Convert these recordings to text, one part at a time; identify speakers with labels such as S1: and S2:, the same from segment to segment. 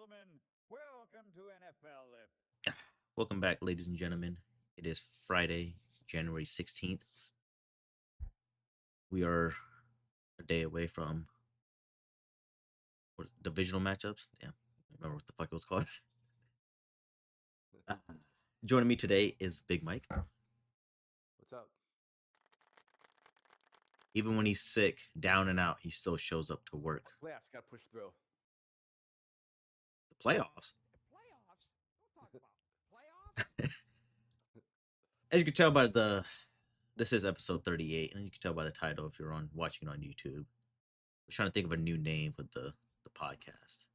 S1: gentlemen, welcome to NFL Lift.
S2: Welcome back, ladies and gentlemen. It is Friday, January 16th. We are a day away from divisional matchups. Yeah, I remember what the fuck it was called. Uh, Joining me today is Big Mike.
S3: What's up?
S2: Even when he's sick, down and out, he still shows up to work.
S3: Playoffs got pushed through.
S2: The playoffs.
S1: Playoffs? Don't talk about playoffs.
S2: As you can tell by this is episode 38, and you can tell by the title if you're watching it on YouTube. I was trying to think of a new name for the podcast.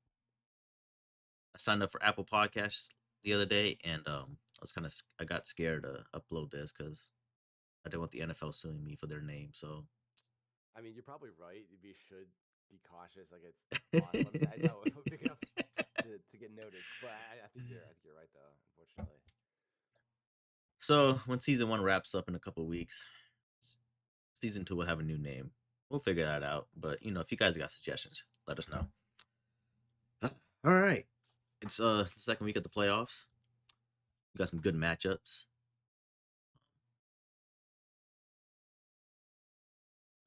S2: I signed up for Apple Podcasts the other day, and I got scared to upload this because I didn't want the NFL suing me for their name. So
S3: I mean, you're probably right. We should be cautious. Like it's awesome. I know it's big enough to get noticed, but I think you're right though. Unfortunately,
S2: so when season 1 wraps up in a couple of weeks, season 2 will have a new name. We'll figure that out. But if you guys got suggestions, let us know. All right, it's the second week of the playoffs. We got some good matchups.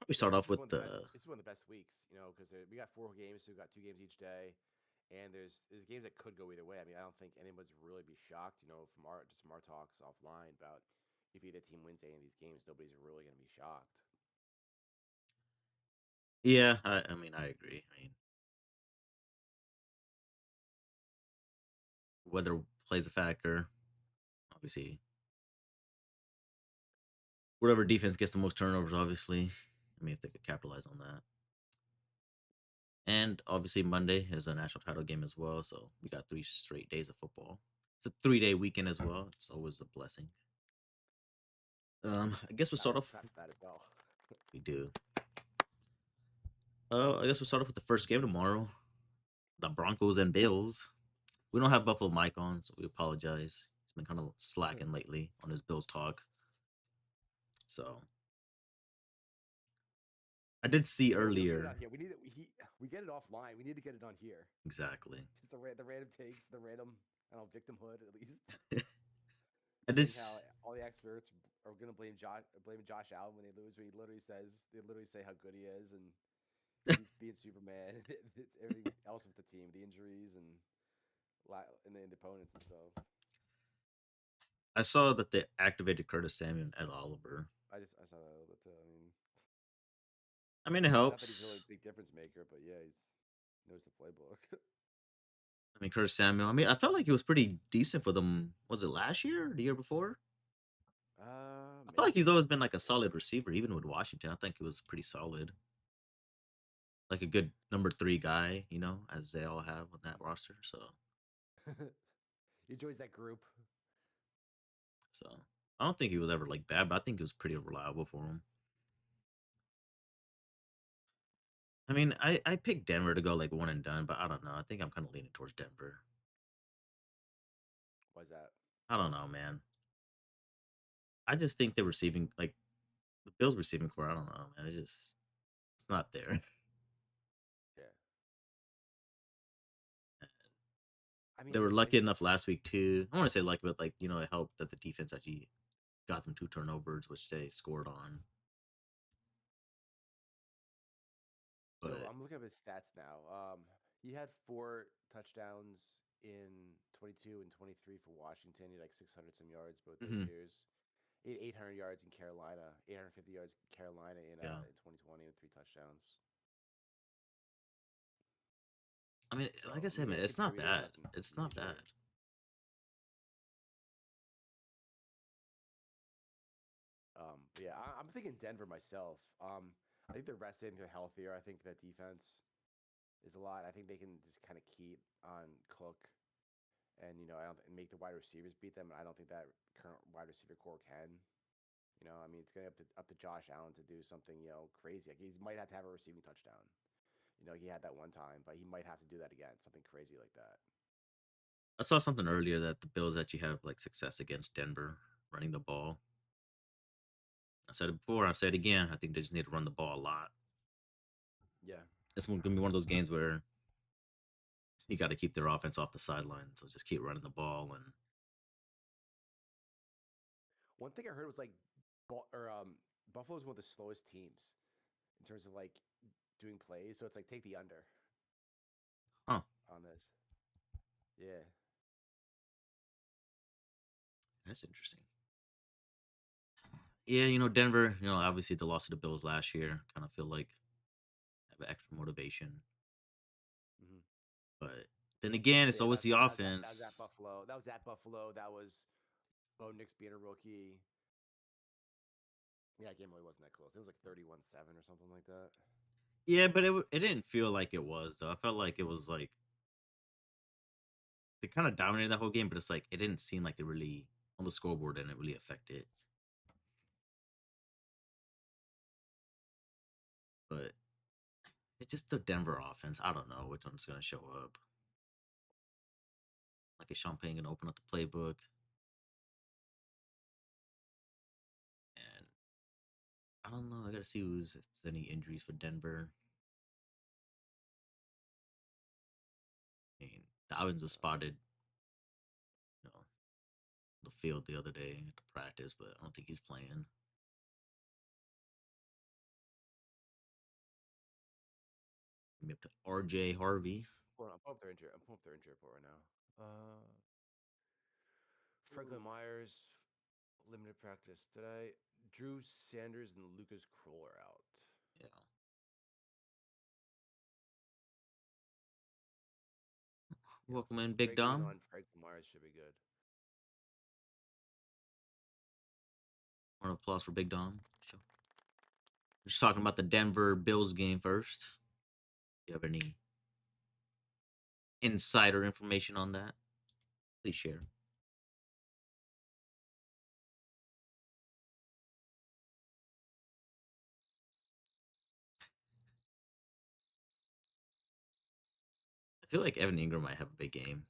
S2: We start off with
S3: it's one of the best weeks, because we got 4 games, so we got 2 games each day, and there's games that could go either way. I mean, I don't think anyone's really be shocked, from our talks offline about if either team wins any of these games, nobody's really going to be shocked.
S2: Yeah, I mean, I agree. I mean, weather plays a factor, obviously. Whatever defense gets the most turnovers, obviously. I mean, if they could capitalize on that. And obviously, Monday is a national title game as well. So we got 3 straight days of football. It's a 3-day weekend as well. It's always a blessing. I guess we'll start off.
S3: That as well.
S2: We do. I guess we'll start off with the first game tomorrow. The Broncos and Bills. We don't have Buffalo Mike on, so we apologize. He's been kind of slacking lately on his Bills talk. So I did see earlier.
S3: We get it offline. We need to get it on here.
S2: Exactly.
S3: Just the random takes, the random, victimhood at least.
S2: I did.
S3: How all the experts are gonna blame Josh Allen when they lose. When they literally say how good he is and he's being Superman. It's everything else with the team, the injuries and the opponents and stuff.
S2: I saw that they activated Curtis Samuel and Ed Oliver.
S3: I saw that a little bit too.
S2: I mean, it helps.
S3: Not that he's really a big difference maker, but yeah, he's knows the playbook.
S2: I mean, Curtis Samuel. I mean, I felt like he was pretty decent for them. Was it last year or the year before? I feel like he's always been like a solid receiver, even with Washington. I think he was pretty solid. Like a good number 3 guy, as they all have on that roster. So
S3: he enjoys that group.
S2: So I don't think he was ever like bad, but I think he was pretty reliable for him. I mean, I picked Denver to go like one and done, but I don't know. I think I'm kind of leaning towards Denver.
S3: Why's that?
S2: I don't know, man. I just think the receiving, like the Bills receiving core, I don't know, man. It's not there.
S3: Yeah.
S2: I mean, they were lucky enough last week too. I want to say lucky, but like it helped that the defense actually got them 2 turnovers, which they scored on.
S3: So I'm looking at his stats now. He had 4 touchdowns in 22 and 23 for Washington. He had like 600 some yards both those years. He had 800 yards in Carolina, 850 yards in Carolina in 2020 and 3 touchdowns.
S2: I mean, like I said, man, it's not bad. It's not bad.
S3: Yeah, I'm thinking Denver myself. I think they're rested and they're healthier. I think that defense is a lot. I think they can just kind of keep on Cook, and I don't make the wide receivers beat them. I don't think that current wide receiver core can. I mean, it's gonna be up to Josh Allen to do something crazy. Like he might have to have a receiving touchdown. He had that one time, but he might have to do that again. Something crazy like that.
S2: I saw something earlier that the Bills actually have like success against Denver running the ball. I said it before, I'll say it again. I think they just need to run the ball a lot.
S3: Yeah.
S2: It's going to be one of those games where you got to keep their offense off the sideline, so just keep running the ball and
S3: One thing I heard was like, Buffalo's one of the slowest teams in terms of like doing plays. So it's like take the under
S2: huh.
S3: on this. Yeah.
S2: That's interesting. Yeah, Denver, obviously the loss to the Bills last year, kind of feel like have extra motivation.
S3: hmm
S2: But then again, it's
S3: Yeah,
S2: always the
S3: that was at
S2: offense.
S3: Buffalo. That was at Buffalo. That was Bo Nix being a rookie. Yeah, that game really wasn't that close. It was like 31-7 or something like that.
S2: Yeah, but it didn't feel like it was though. I felt like it was like they kind of dominated that whole game, but it's like it didn't seem like they really on the scoreboard didn't really affect it. But it's just the Denver offense. I don't know which one's gonna show up. Like is Sean Payton gonna open up the playbook? And I don't know. I gotta see if there's any injuries for Denver. I mean, Dobbins was spotted, you know, the field the other day at the practice, but I don't think he's playing. Maybe up to RJ Harvey.
S3: Hold on, I'm pulling up their injury. I'm pulling up their injury report right now. Franklin Myers, limited practice today. Drew Sanders and Lucas Kroll are out.
S2: Yeah. Welcome in, Big
S3: Drake Green
S2: Dom.
S3: on Franklin Myers should be good.
S2: Round of applause for Big Dom. Sure. We're just talking about the Denver Bills game first. Do you have any insider information on that? Please share. I feel like Evan Ingram might have a big game.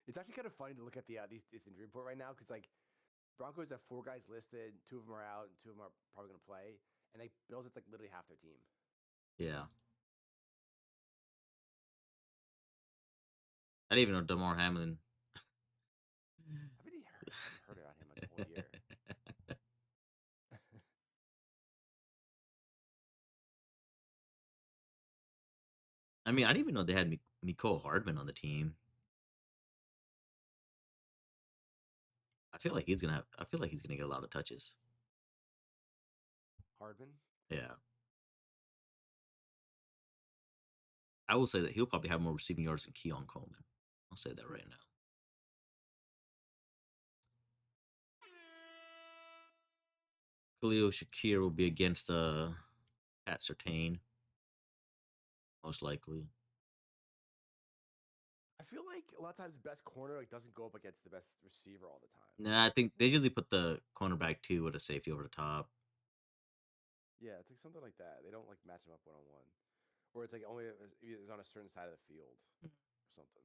S3: It's actually kind of funny to look at this injury report right now because like Broncos have 4 guys listed, 2 of them are out, and 2 of them are probably going to play, and like Bills, it's like literally half their team.
S2: Yeah. I didn't even know Damar Hamlin.
S3: I haven't heard about him like the whole year.
S2: I mean, I didn't even know they had Nicole Hardman on the team. I feel like he's gonna get a lot of touches.
S3: Hardman.
S2: Yeah. I will say that he'll probably have more receiving yards than Keon Coleman. I'll say that right now. Khalil Shakir will be against Pat Sertain, most likely.
S3: I feel like a lot of times the best corner like doesn't go up against the best receiver all the time.
S2: Nah, I think they usually put the cornerback 2 with a safety over the top.
S3: Yeah, it's like something like that. They don't like match him up 1-on-1, or it's like only is on a certain side of the field or something.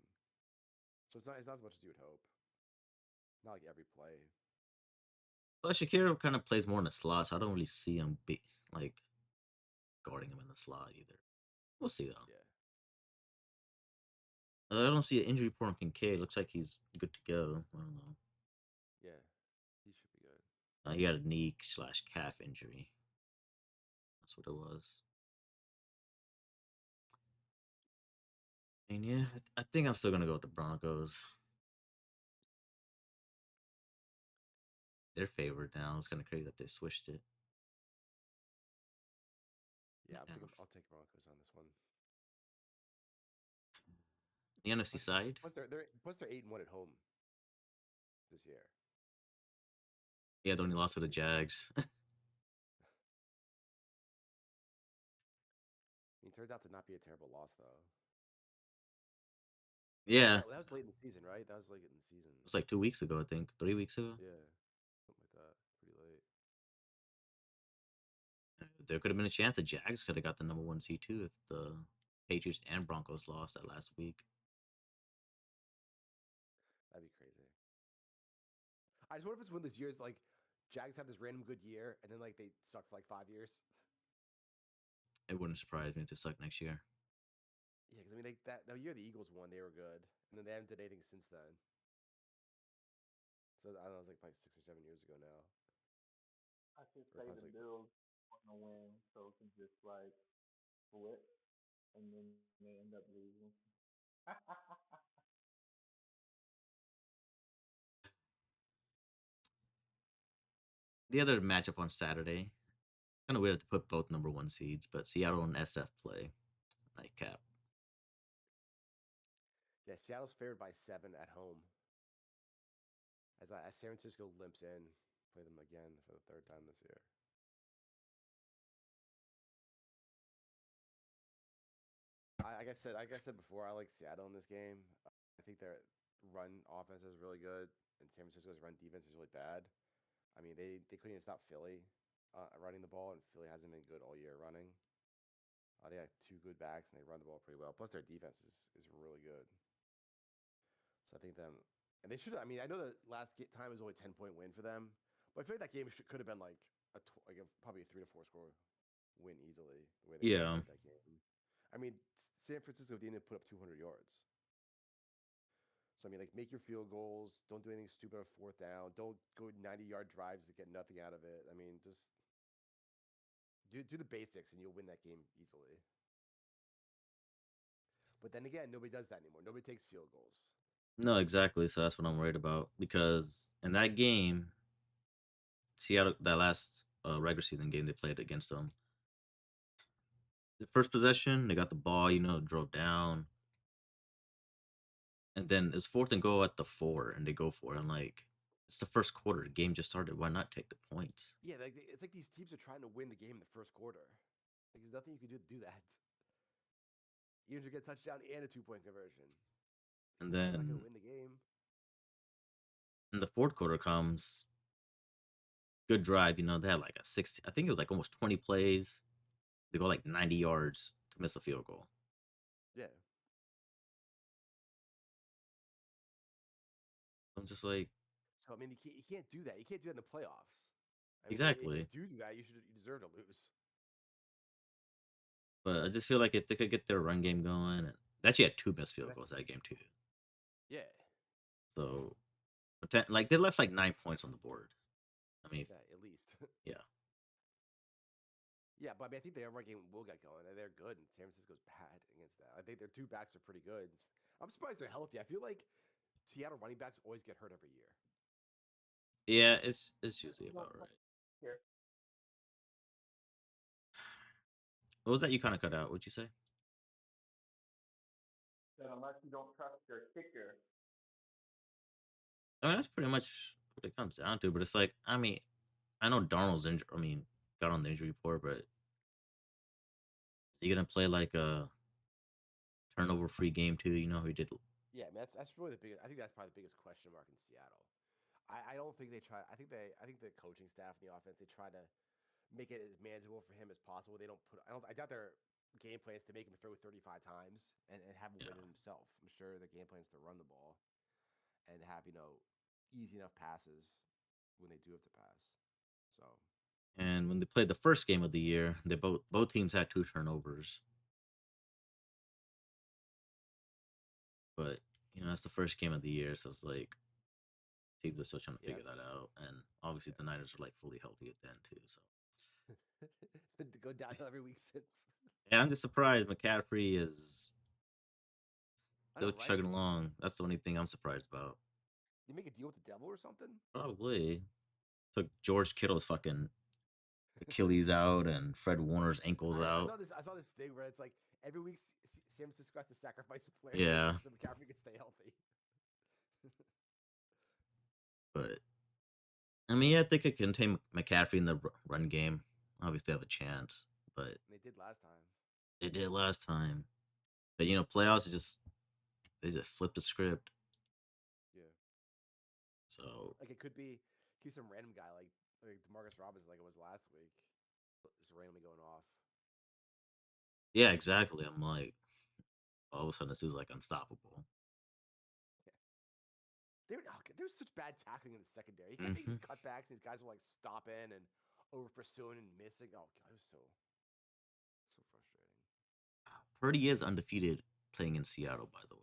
S3: So it's not as much as you would hope. Not like every play.
S2: But Shakir kind of plays more in the slot, so I don't really see him like guarding him in the slot either. We'll see though.
S3: Yeah.
S2: I don't see an injury report on Kincaid. Looks like he's good to go. I don't know.
S3: Yeah, he should be good.
S2: He had a knee/calf injury. That's what it was. And yeah, I think I'm still gonna go with the Broncos. They're favored now. It's kind of crazy that they switched it.
S3: Yeah,
S2: Yeah.
S3: I'll take Broncos on this one.
S2: The NFC side,
S3: Plus they're 8-1 at home this year.
S2: yeah, they only lost to the Jags.
S3: I mean, turns out to not be a terrible loss though.
S2: Yeah,
S3: That was late in the season, right? That was late in the season.
S2: it was like 2 weeks ago, I think, 3 weeks ago.
S3: Yeah, something like that. Pretty late.
S2: There could have been a chance the Jags could have got the number 1 seed too if the Patriots and Broncos lost that last week.
S3: That'd be crazy. I just wonder if it's one of those years like Jags have this random good year and then like they suck for like 5 years.
S2: It wouldn't surprise me if they suck next year.
S3: Yeah, because I mean, that year the Eagles won, they were good, and then they haven't done anything since then. So I don't know, it was like probably 6 or 7 years ago now,
S4: I should
S3: or
S4: say
S3: probably
S4: the
S3: like
S4: Bills want to win, so it can just like flip, and then they end up losing.
S2: The other matchup on Saturday, kind of weird to put both number one seeds, but Seattle and SF play nightcap.
S3: yeah, Seattle's favored by 7 at home. As San Francisco limps in, play them again for the third time this year. Like I said before, I like Seattle in this game. I think their run offense is really good, and San Francisco's run defense is really bad. I mean, they couldn't even stop Philly running the ball, and Philly hasn't been good all year running. They have 2 good backs, and they run the ball pretty well. Plus, their defense is really good. So I think them, and they should. I mean, I know the last time was only 10-point win for them, but I feel like that game could have been like probably a 3 to 4 score win easily. The way they
S2: Yeah,
S3: played that game. I mean, San Francisco didn't put up 200 yards. So I mean, like, make your field goals. Don't do anything stupid on 4th down. Don't go 90-yard drives to get nothing out of it. I mean, just do the basics, and you'll win that game easily. But then again, nobody does that anymore. Nobody takes field goals.
S2: no, exactly. So that's what I'm worried about because in that game, Seattle, that last regular season game they played against them, the first possession they got the ball, drove down, and then it's 4th and goal at the 4, and they go for it. I'm like, it's the first quarter. The game just started. Why not take the points?
S3: Yeah, like it's like these teams are trying to win the game in the first quarter. Like there's nothing you can do to do that. You usually get a touchdown and a 2-point conversion.
S2: And
S3: You're still not going
S2: then
S3: to win the game.
S2: in the fourth quarter comes, good drive. They had like a 60, I think it was like almost 20 plays. They go like 90 yards to miss a field goal.
S3: Yeah.
S2: I'm just like,
S3: So I mean, you can't do that. You can't do that in the playoffs. I mean, if you
S2: exactly.
S3: do that, you deserve to lose.
S2: But I just feel like if they could get their run game going, and they actually had 2 missed
S3: And
S2: field goals that game too.
S3: yeah,
S2: So, like they left like 9 points on the board. I mean,
S3: yeah, at least.
S2: yeah,
S3: Yeah, but I mean, I think their run game will get going. They're good, and San Francisco's bad against that. I think their 2 backs are pretty good. I'm surprised they're healthy. I feel like Seattle running backs always get hurt every year.
S2: yeah, it's usually about right.
S4: Here,
S2: What was that you kind of cut out? What'd you say?
S4: that unless you don't trust your kicker,
S2: I mean, that's pretty much what it comes down to. But it's like, I mean, I know Darnold's injured. I mean, got on the injury report, but is he gonna play like a turnover-free game too? You know how he did.
S3: Yeah, I mean, that's really the biggest. I think that's probably the biggest question mark in Seattle. I don't think they try. I think the coaching staff and the offense they try to make it as manageable for him as possible. They don't put. I doubt their game plans to make him throw 35 times and have him
S2: Yeah.
S3: win it himself. I'm sure the game plan is to run the ball and have easy enough passes when they do have to pass. So
S2: And when they played the first game of the year, they both teams had 2 turnovers. But that's the first game of the year, so it's like teams are still trying to
S3: yeah,
S2: figure that out. And obviously the Niners are like fully healthy at the end too. So
S3: it's been to go downhill every week since.
S2: yeah, I'm just surprised McCaffrey is
S3: I
S2: still
S3: know, right?
S2: chugging along. That's the only thing I'm surprised about.
S3: You make a deal with the devil or something?
S2: Probably took George Kittle's fucking Achilles out and Fred Warner's ankles
S3: I
S2: out.
S3: saw this. I saw this thing where it's like every week San Francisco has to sacrifice a player
S2: Yeah,
S3: so McCaffrey can stay healthy.
S2: but I mean, yeah, I think it can contain McCaffrey in the run game. Obviously, have a chance, but
S3: And they did last time.
S2: they did last time. But playoffs is just they just flip the script.
S3: Yeah.
S2: So
S3: Like it could be some random guy like Demarcus Robinson like it was last week. Just randomly going off.
S2: yeah, exactly. I'm like, all of a sudden, this is like unstoppable.
S3: There was such bad tackling in the secondary. You can't make
S2: Hmm.
S3: these cutbacks and these guys were like stopping and over pursuing and missing. Oh god, it was so frustrating.
S2: Purdy is undefeated playing in Seattle, by the way.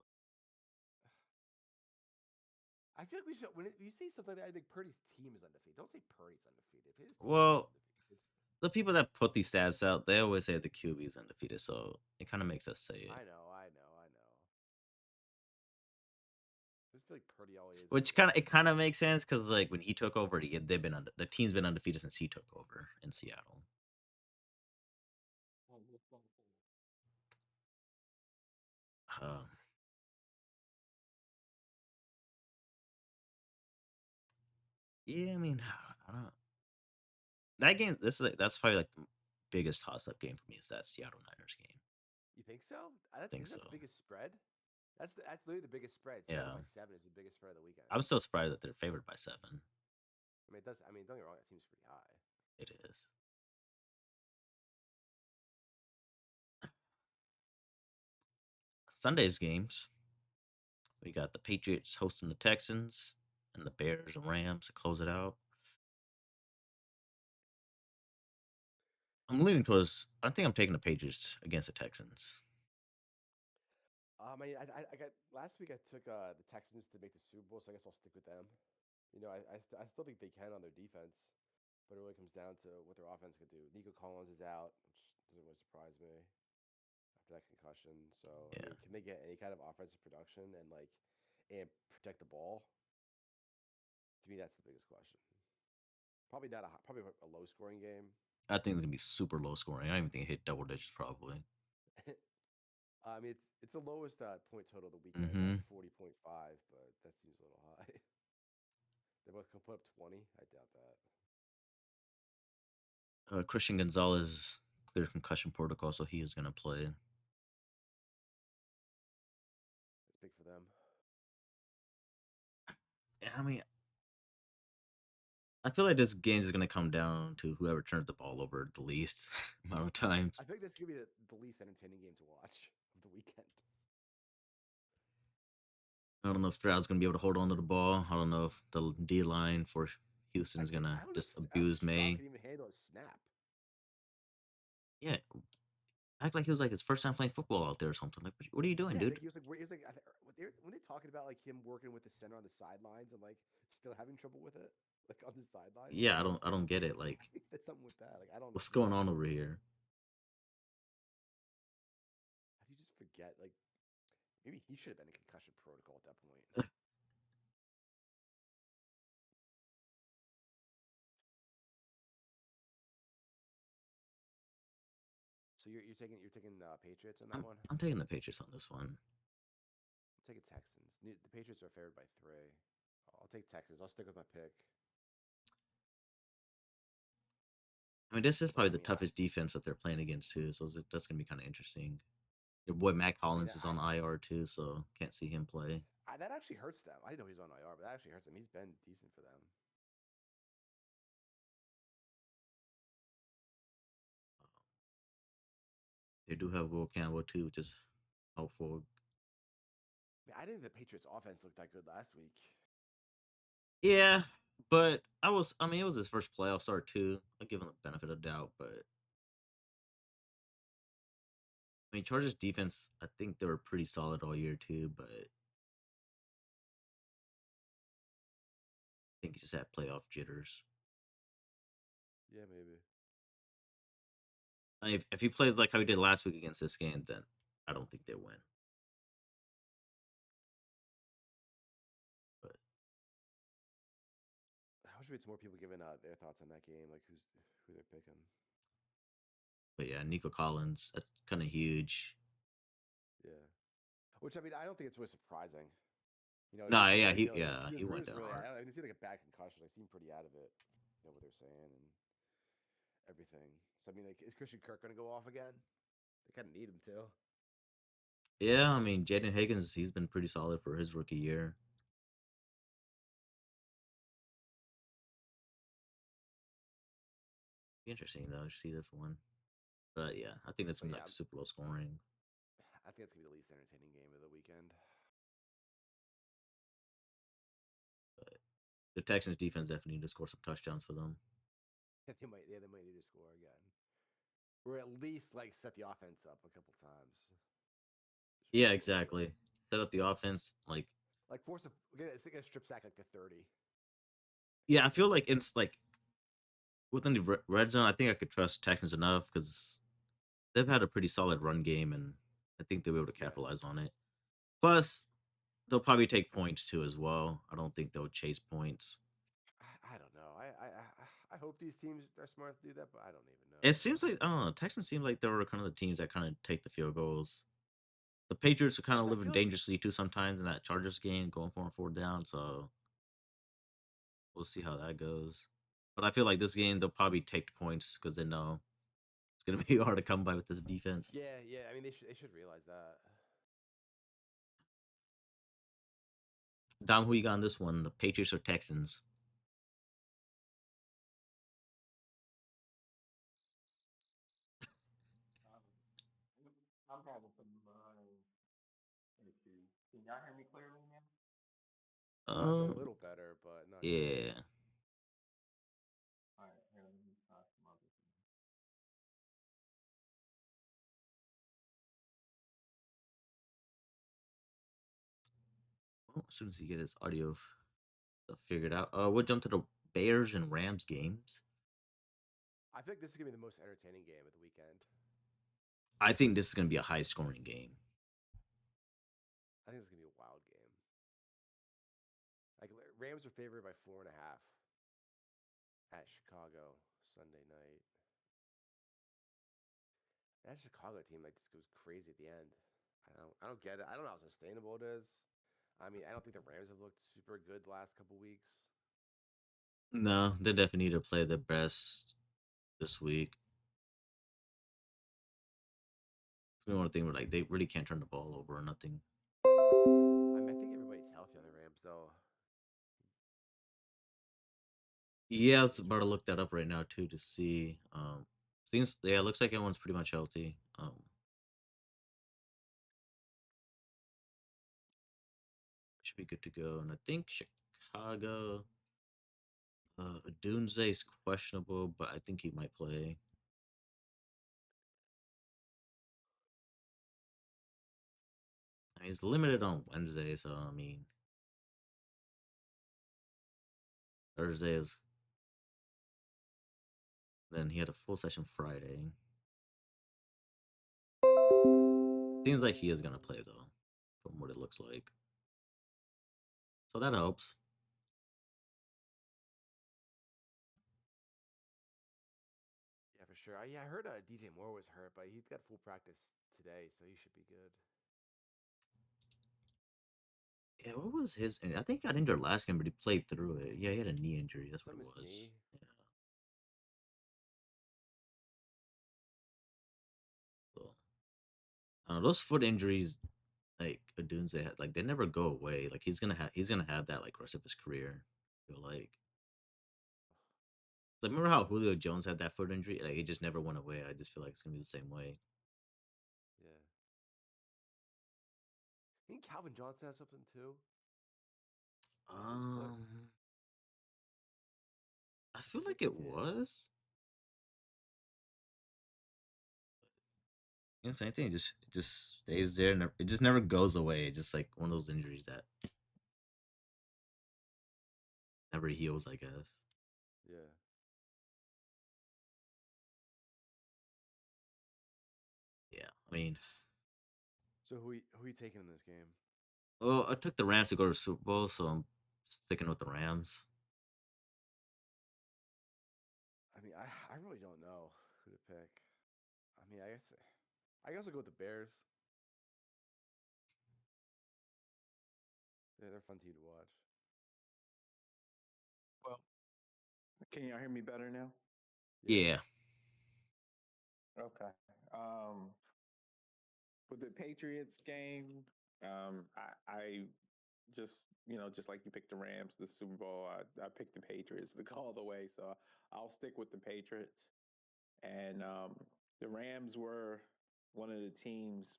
S3: I feel like we should. When you say something like that, I think Purdy's team is undefeated. Don't say Purdy's undefeated. His team is
S2: Well,
S3: undefeated.
S2: the people that put these stats out, they always say the QB is undefeated, so it kind of makes us say it.
S3: I know. I just feel like Purdy always.
S2: Which kind of makes sense because like when he took over, the team's been undefeated since he took over in Seattle. Um, yeah, I mean, I don't. That game, that's probably like the biggest toss-up game for me is that Seattle Niners game.
S3: You think so?
S2: Think
S3: Isn't that
S2: so.
S3: the biggest spread? That's literally the biggest spread.
S2: Yeah.
S3: 7 is the biggest spread of the weekend.
S2: I'm still surprised that they're favored by 7.
S3: I mean, it does. I mean, don't get me wrong. That seems pretty high.
S2: It is. Sunday's games. We got the Patriots hosting the Texans and the Bears and Rams to close it out. I'm leaning towards. I think I'm taking the Patriots against the Texans.
S3: I got last week. I took the Texans to make the Super Bowl, so I guess I'll stick with them. You know, I still think they can on their defense, but it really comes down to what their offense can do. Nico Collins is out, which doesn't really surprise me after that concussion. So I
S2: Yeah.
S3: mean, can they get any kind of offensive production and protect the ball? To me, that's the biggest question. Probably not probably a low scoring game.
S2: I think it's gonna be super low scoring. I don't even think it hit double digits probably.
S3: I mean, it's the lowest point total of the weekend,
S2: Mhm.
S3: 40.5, but that seems a little high. They both can put up 20. I doubt that.
S2: Christian Gonzalez cleared concussion protocol, so he is gonna play.
S3: It's big for them.
S2: Yeah, I mean, I feel like this game is gonna come down to whoever turns the ball over the least amount of times.
S3: I think this is gonna be the least entertaining game to watch of the weekend.
S2: I don't know if Stroud's gonna be able to hold on to the ball. I don't know if the D line for Houston is gonna just abuse May.
S3: Can even handle a snap.
S2: Yeah, act like he was like his first time playing football out there or something. Like, what are you doing,
S3: Yeah,
S2: dude?
S3: like he was like when they talking about like him working with the center on the sidelines and like still having trouble with it, like on the sidelines.
S2: Yeah, I don't get it. Like,
S3: He said something with that. Like I don't.
S2: what's going on over here?
S3: How do you just forget? Like maybe he should have been in concussion protocol at that point. So you're taking Patriots on that one.
S2: I'm taking the Patriots on this one.
S3: I'll take Texans. The Patriots are favored by 3. I'll take Texans. I'll stick with my pick.
S2: I mean, this is probably
S3: I
S2: the
S3: mean,
S2: toughest defense that they're playing against too, so that's gonna be kind of interesting. Your boy Matt Collins is on IR too, so can't see him play.
S3: That actually hurts them. I didn't know he was on IR, but that actually hurts them. He's been decent for them.
S2: They do have Will Campbell too, which is helpful.
S3: I didn't think the Patriots offense looked that good last week.
S2: Yeah, but I mean, it was his first playoff start too. I'll give him the benefit of the doubt, but I mean, Chargers defense, I think they were pretty solid all year too, but I think he just had playoff jitters.
S3: Yeah, maybe.
S2: I mean, if he plays like how he did last week against this game, then I don't think they win. But
S3: I wish we had some more people giving their thoughts on that game, like who they're picking.
S2: But yeah, Nico Collins, that's kind of huge.
S3: Yeah. Which I mean, I don't think it's really surprising. You know.
S2: Nah, yeah, he
S3: was
S2: went down
S3: really.
S2: hard.
S3: I mean, it seemed like a bad concussion. I seemed pretty out of it. You know what they're saying and everything. So I mean, like, is Christian Kirk going to go off again? They kind of need him to.
S2: Yeah, I mean, Jaden Higgins, he's been pretty solid for his rookie year. Interesting though to see this one. But yeah, I think that's gonna be like super low scoring.
S3: I think it's gonna be the least entertaining game of the weekend.
S2: But the Texans defense definitely need to score some touchdowns for them.
S3: They might need to score again, or at least like set the offense up a couple times.
S2: Yeah, exactly. Set up the offense.
S3: Like force a get a strip sack like the 30.
S2: Yeah, I feel like it's like within the red zone. I think I could trust Texans enough because they've had a pretty solid run game, and I think they'll be able to
S3: Yes.
S2: capitalize on it. Plus, they'll probably take points too as well. I don't think they'll chase points.
S3: I don't know. I hope these teams are smart to do that, but I don't even know.
S2: It seems like I don't know. Texans seem like they were kind of the teams that kind of take the field goals. The Patriots are kind of
S3: 'Cause I
S2: living
S3: feel like
S2: dangerously too sometimes in that Chargers game, going for a fourth down. So we'll see how that goes. But I feel like this game they'll probably take the points because they know it's gonna be hard to come by with this defense.
S3: yeah. I mean, they should realize that.
S2: Dom, who you got on this one? The Patriots or Texans?
S4: Um, I'm having some issues. Can y'all hear me clearly now?
S3: It's a
S2: Um,
S3: little better, but not great.
S2: yeah.
S4: All right, here, let me try some other things.
S2: Well, as soon as he get his audio stuff figured out, we'll jump to the Bears and Rams games.
S3: I feel like this is gonna be the most entertaining game of the weekend.
S2: I think this is gonna be a high scoring game.
S3: I think it's gonna be a wild game. Like Rams are favored by 4.5 at Chicago Sunday night. That Chicago team like just goes crazy at the end. I don't get it. I don't know how sustainable it is. I mean, I don't think the Rams have looked super good the last couple weeks.
S2: No, they definitely need to play their best this week. It's gonna be one thing where like they really can't turn the ball over or nothing.
S3: I mean, I think everybody's healthy on the Rams though.
S2: Yeah, I was about to look that up right now too to see. Seems yeah, it looks like everyone's pretty much healthy. Should be good to go. And I think Chicago, Dunze's questionable, but I think he might play. I mean, he's limited on Wednesday, so I mean, Thursday is. Then he had a full session Friday. Seems like he is gonna play though, from what it looks like. So that helps.
S3: Yeah, for sure. Yeah, I heard DJ Moore was hurt, but he's got full practice today, so he should be good.
S2: Yeah, what was his? I think he got injured last game, but he played through it. Yeah, he had a knee injury. That's what
S3: Some
S2: it
S3: his
S2: was.
S3: knee.
S2: Yeah. So, those foot injuries, like Adunze had, like they never go away. Like he's gonna have that like rest of his career. I feel like remember how Julio Jones had that foot injury? Like it just never went away. I just feel like it's gonna be the same way.
S3: Yeah. I think Calvin Johnson has something too. His foot.
S2: Um, I feel
S3: I think
S2: like
S3: he
S2: it
S3: did.
S2: was. You know, same thing. It just stays there, and it just never goes away. It's just like one of those injuries that never heals. I guess.
S3: Yeah.
S2: Yeah. I mean,
S3: So who you taking in this game?
S2: well, I took the Rams to go to the Super Bowl, so I'm sticking with the Rams.
S3: I mean, I really don't know who to pick. I mean, I guess I'll go with the Bears. Yeah, they're a fun team to watch.
S5: Well, can y'all hear me better now?
S3: Yeah.
S2: Yeah.
S5: Okay. For the Patriots game, I just just like you picked the Rams, the Super Bowl, I picked the Patriots to go all the way. So I'll stick with the Patriots. And the Rams were one of the teams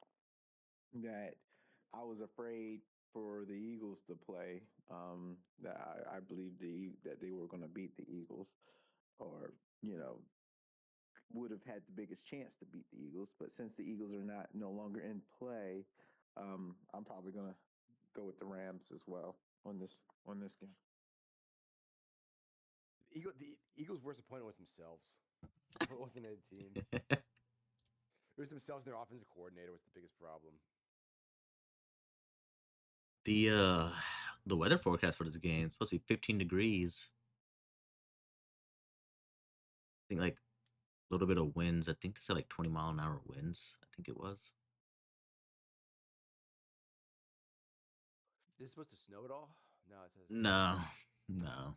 S5: that I was afraid for the Eagles to play. That I believed that they were going to beat the Eagles, or you know would have had the biggest chance to beat the Eagles. But since the Eagles are not no longer in play, I'm probably gonna go with the Rams as well on this game.
S3: The Eagles' worst opponent was themselves. It wasn't a team. It was themselves. And their offensive coordinator was the biggest problem.
S2: The weather forecast for this game is supposed to be 15 degrees. I think like a little bit of winds. I think they said like 20-mile-an-hour winds. I think it was.
S3: Is it supposed to snow at all? No, it says
S2: No, no.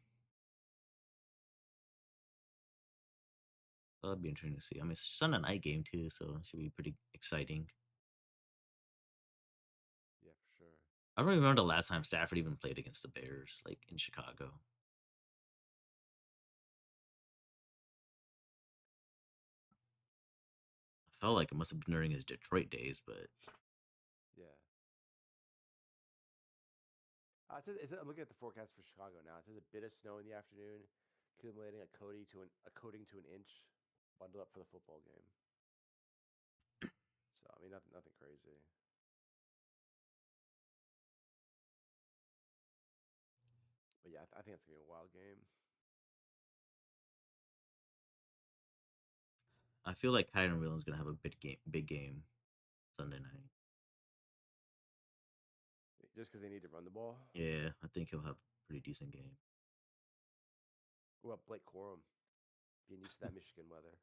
S2: That'll be interesting to see. I mean, it's a Sunday night game too, so it should be pretty exciting.
S3: Yeah, for sure.
S2: I don't even remember the last time Stafford even played against the Bears, like in Chicago. I felt like it must have been during his Detroit days, but
S3: Yeah. I'm looking at the forecast for Chicago now. It says a bit of snow in the afternoon, accumulating a coating to an inch. Bundle up for the football game. So I mean, nothing crazy. But yeah, I think it's gonna be a wild game.
S2: I feel like Kyron Williams gonna have a big game Sunday night.
S3: Just because they need to run the ball.
S2: Yeah, I think he'll have a pretty decent game.
S3: What about Blake Corum? Getting used to that Michigan weather.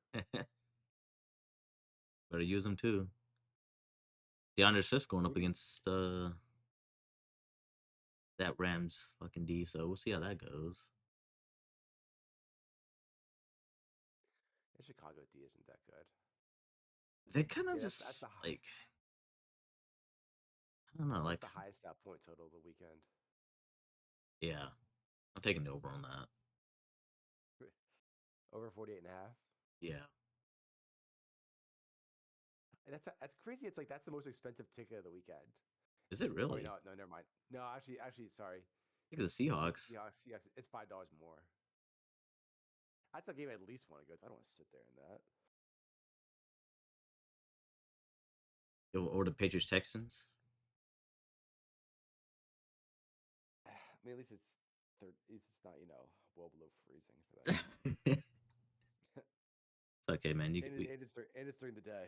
S2: Better use him too. DeAndre Swift going up against that Rams fucking D, so we'll see how that goes.
S3: The Chicago D isn't that good.
S2: They kind of
S3: Yeah,
S2: just
S3: that's the
S2: like I don't know, like
S3: That's the highest point total of the weekend.
S2: yeah, I'm taking the over on that.
S3: Over 48.5.
S2: Yeah,
S3: And that's crazy. It's like that's the most expensive ticket of the weekend.
S2: is it
S3: Oh,
S2: really?
S3: no, never mind. No, actually, sorry.
S2: Because the Seahawks.
S3: Seahawks. It's $5 more. That's a game I at least want to go to. I don't want to sit there in that.
S2: Or the Patriots Texans.
S3: I mean, at least it's not well below freezing for that.
S2: It's okay, man.
S3: and it's during the day.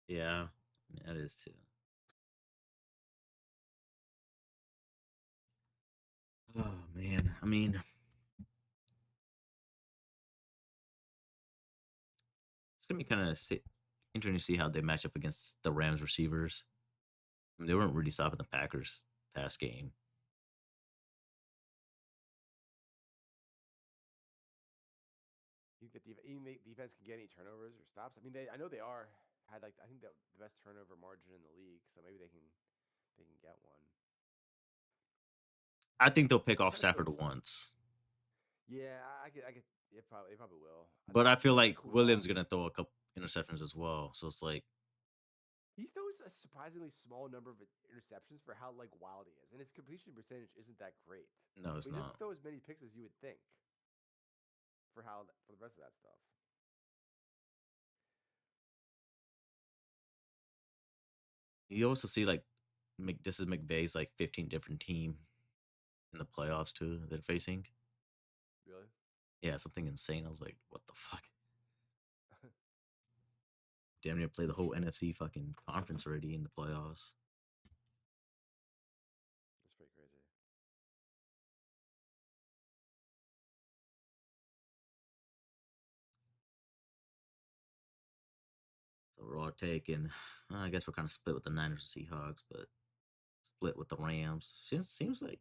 S2: Yeah, that is too. Oh man, I mean, it's gonna be kind of interesting to see how they match up against the Rams receivers. I mean, they weren't really stopping the Packers pass game.
S3: Defense can get any turnovers or stops. I mean, I know they had I think the best turnover margin in the league, so maybe they can get one.
S2: I think they'll pick off
S3: Kind of
S2: Stafford
S3: close.
S2: once,
S3: Yeah, I could. It probably will.
S2: but I feel like
S3: cool
S2: Williams
S3: off.
S2: gonna throw a couple interceptions as well. So it's like
S3: He throws a surprisingly small number of interceptions for how wild he is, and his completion percentage isn't that great.
S2: no, it's
S3: But he
S2: not.
S3: doesn't throw as many picks as you would think for the rest of that stuff.
S2: You also see like this is McVay's like 15 different team in the playoffs too they're facing.
S3: Really?
S2: Yeah, something insane. I was like, what the fuck? Damn near play the whole NFC fucking conference already in the playoffs.
S3: That's pretty crazy.
S2: So we're all taking. I guess we're kind of split with the Niners and Seahawks, but split with the Rams. Seems like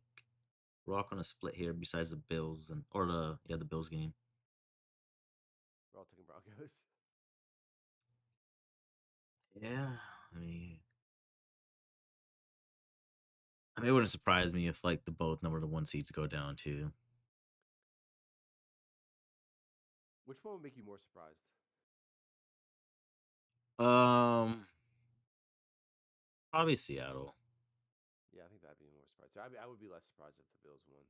S2: we're all gonna split here. Besides the Bills or the Bills game.
S3: We're all taking Broncos.
S2: Yeah, I mean, it wouldn't surprise me if like the both number one seeds go down too.
S3: Which one would make you more surprised?
S2: Probably Seattle.
S3: Yeah, I think that'd be more surprised. I would be less surprised if the Bills won.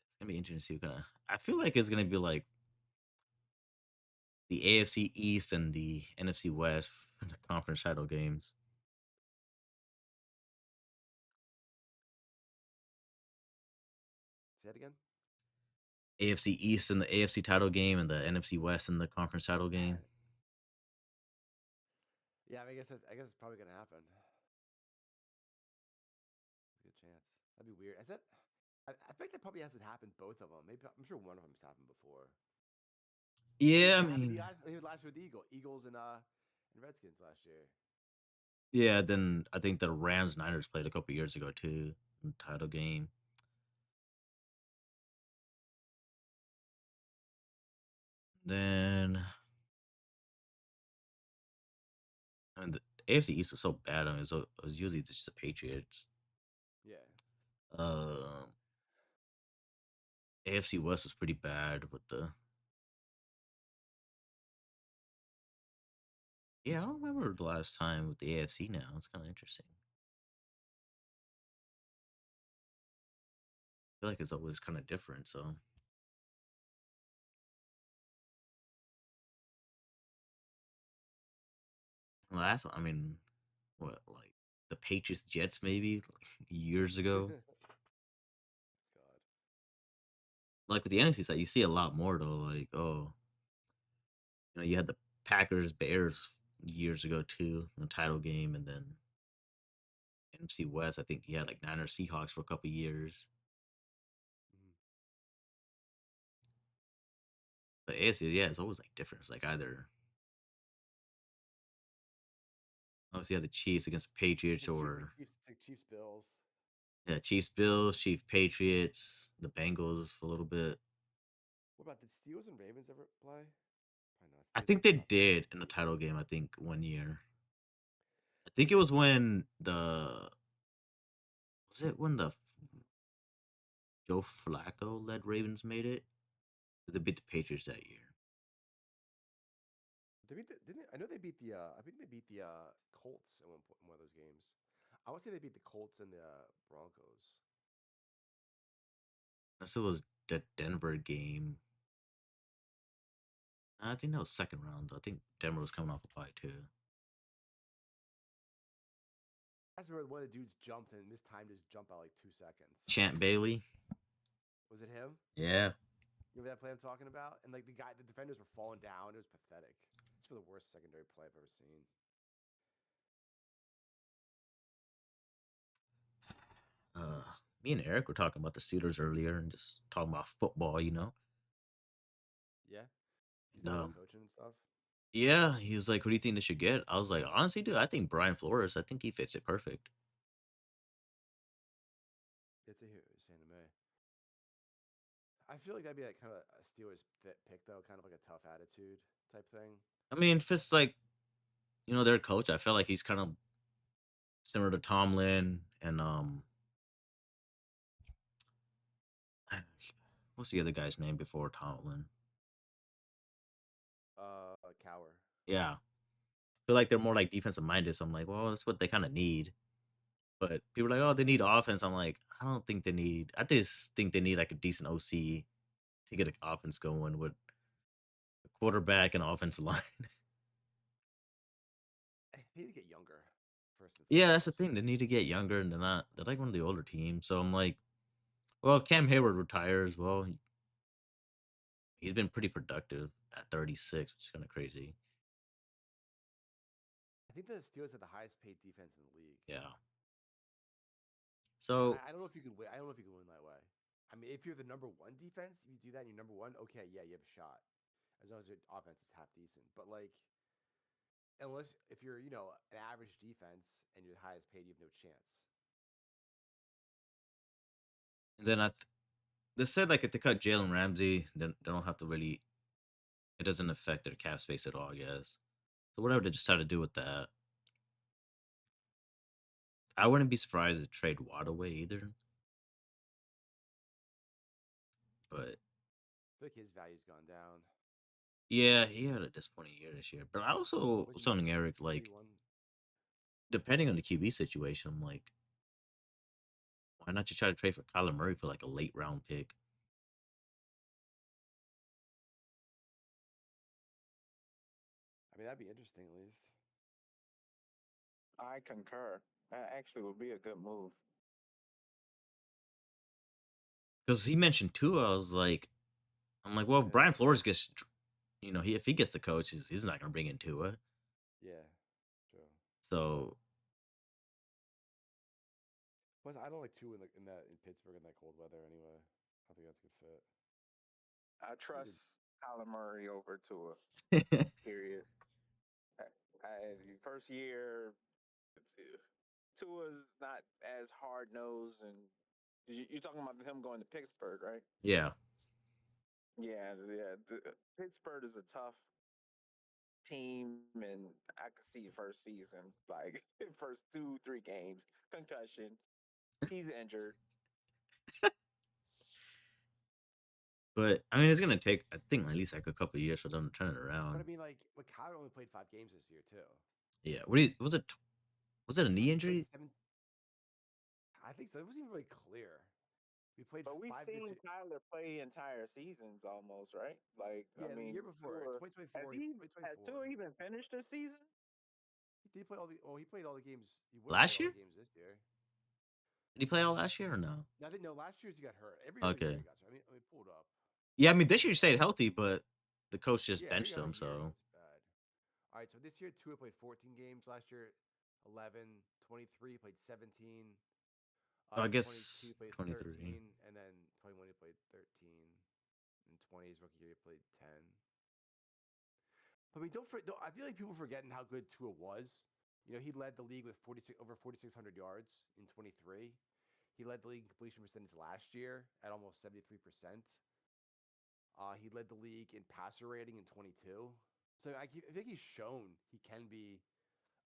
S2: It's gonna be interesting to see what kind of. I feel like it's gonna be like the AFC East and the NFC West for the conference title games.
S3: Say it again.
S2: AFC East in the AFC title game and the NFC West in the conference title game.
S3: Yeah, I mean, I guess it's probably gonna happen. There's a good chance. That'd be weird. Is that? I think that probably hasn't happened. Both of them. Maybe I'm sure one of them's happened before.
S2: Yeah, I
S3: It happened
S2: mean,
S3: last year with the Eagles and Redskins last year.
S2: yeah. Then I think the Rams Niners played a couple years ago too in the title game. Then and the AFC East was so bad. I mean, it was usually just the Patriots.
S3: Yeah.
S2: Um, AFC West was pretty bad with the. Yeah, I don't remember the last time with the AFC now. It's kind of interesting. I feel like it's always kind of different. So last, I mean, what like the Patriots Jets maybe years ago.
S3: God.
S2: Like with the NFC side, you see a lot more though. Like you had the Packers Bears years ago too in the title game, and then NFC West. I think you had like Niners Seahawks for a couple years.
S3: Mhm.
S2: But AFC, yeah, it's always like different. It's like either obviously you had the Chiefs against the Patriots, or
S3: It's like Chiefs Bills.
S2: yeah, Chiefs Bills, Chiefs Patriots, the Bengals for a little bit.
S3: What about did Steelers and Ravens ever play? Probably not.
S2: I
S3: Steelers
S2: think
S3: definitely
S2: they
S3: not.
S2: did in the title game. I think one year. I think it was when the Joe Flacco led Ravens made it. They beat the Patriots that year.
S3: They beat didn't I know they beat the I think they beat the Colts at one point in one of those games. I want to say they beat the Colts and the Broncos.
S2: Unless it was the Denver game. I think that was second round. Though. I think Denver was coming off a bye too.
S3: That's where one of the dudes jumped and mistimed his jump by like 2 seconds.
S2: Champ Bailey.
S3: Was it him?
S2: Yeah.
S3: You remember that play I'm talking about? And like the defenders were falling down. It was pathetic. It's for the worst secondary play I've ever seen.
S2: Me and Eric were talking about the Steelers earlier and just talking about football,
S3: Yeah. He's
S2: And,
S3: doing all coaching and stuff.
S2: yeah, he was like, "Who do you think they should get?" I was like, "Honestly, dude, I think Brian Flores. I think he fits it perfect."
S3: It's a saying to me. I feel like that'd be like kind of a Steelers fit pick though, kind of like a tough attitude type thing.
S2: I mean, if it's like, their coach, I feel like he's kind of similar to Tomlin and what's the other guy's name before Tomlin?
S3: Cower.
S2: Yeah, I feel like they're more like defensive minded. So I'm like, well, that's what they kind of need. But people are like, oh, they need offense. I'm like, I don't think they need. I just think they need like a decent OC to get an offense going with a quarterback and offensive line.
S3: They need to get younger first and
S2: Yeah, that's the
S3: foremost.
S2: thing. They need to get younger, and they're like one of the older teams. So I'm like, well, if Cam Hayward retires, well, he's been pretty productive at 36, which is kind of crazy.
S3: I think the Steelers are the highest paid defense in the league.
S2: Yeah. So
S3: I don't know if you could win. I don't know if you can win that way. I mean, if you're the number one defense, if you do that and you're number one, okay, yeah, you have a shot. As long as your offense is half decent. But like, unless if you're an average defense and you're the highest paid, you have no chance.
S2: and then they said like if they cut Jalen Ramsey, then they don't have to really. It doesn't affect their cap space at all, I guess. So whatever they decide to do with that, I wouldn't be surprised to trade Watt away either. But
S3: I feel like his value's gone down.
S2: yeah, he had a disappointing year this year. But I also
S3: Was
S2: was
S3: he
S2: telling Eric like,
S3: 31?
S2: depending on the QB situation, I'm like, why not you try to trade for Kyler Murray for like a late round pick?
S3: mean, that'd be interesting at least.
S5: I concur. That actually would be a good move.
S2: Because he mentioned Tua, I'm like, well,
S3: Yeah.
S2: Brian Flores gets, if he gets the coach, he's not gonna bring in Tua.
S3: Yeah, true.
S2: So
S3: Plus, I don't like two in Pittsburgh in that cold weather anyway. I think that's a good fit.
S5: I trust Kyler Murray over Tua. Period. First year, Tua's not as hard nosed, and you're talking about him going to Pittsburgh, right?
S2: yeah,
S5: Yeah. Pittsburgh is a tough team, and I could see first season, like first 2-3 games, concussion, he's injured.
S2: but I mean, it's gonna take, I think, at least like a couple of years for them to turn it
S3: But
S2: around.
S3: I mean, like, Kyler only played 5 games this year too.
S2: Yeah, was it? Was it a knee
S3: He
S2: injury?
S3: played 7. I think so. It wasn't even really clear. We played
S5: But we've
S3: 5 this
S5: seen
S3: year.
S5: Tyler play entire seasons almost, right? Like,
S3: Yeah,
S5: I
S3: the
S5: mean,
S3: year before,
S5: Tua,
S3: 2024.
S5: has Tua even finished the season?
S3: Did he play all the? Oh, he played all the games. He would
S2: Last
S3: play all
S2: year?
S3: the games this year.
S2: Did he play all last year or no?
S3: I think no. Last year's he got hurt. Every other year
S2: Okay.
S3: he got hurt. I mean, pull it up.
S2: Yeah, I mean, this year he stayed healthy, but the coach just
S3: Yeah,
S2: benched
S3: every
S2: him.
S3: other year he
S2: So
S3: was bad. All right, so this year Tua played 14 games. Last year, 11. 23 played 17.
S2: I guess
S3: 22 played
S2: 23.
S3: 13, and then 21 he played 13. And 20's rookie year he played 10. But I mean, I feel like people forgetting how good Tua was. You know, he led the league with over 4,600 yards in 23. He led the league in completion percentage last year at almost 73%. He led the league in passer rating in 22. So I think he's shown he can be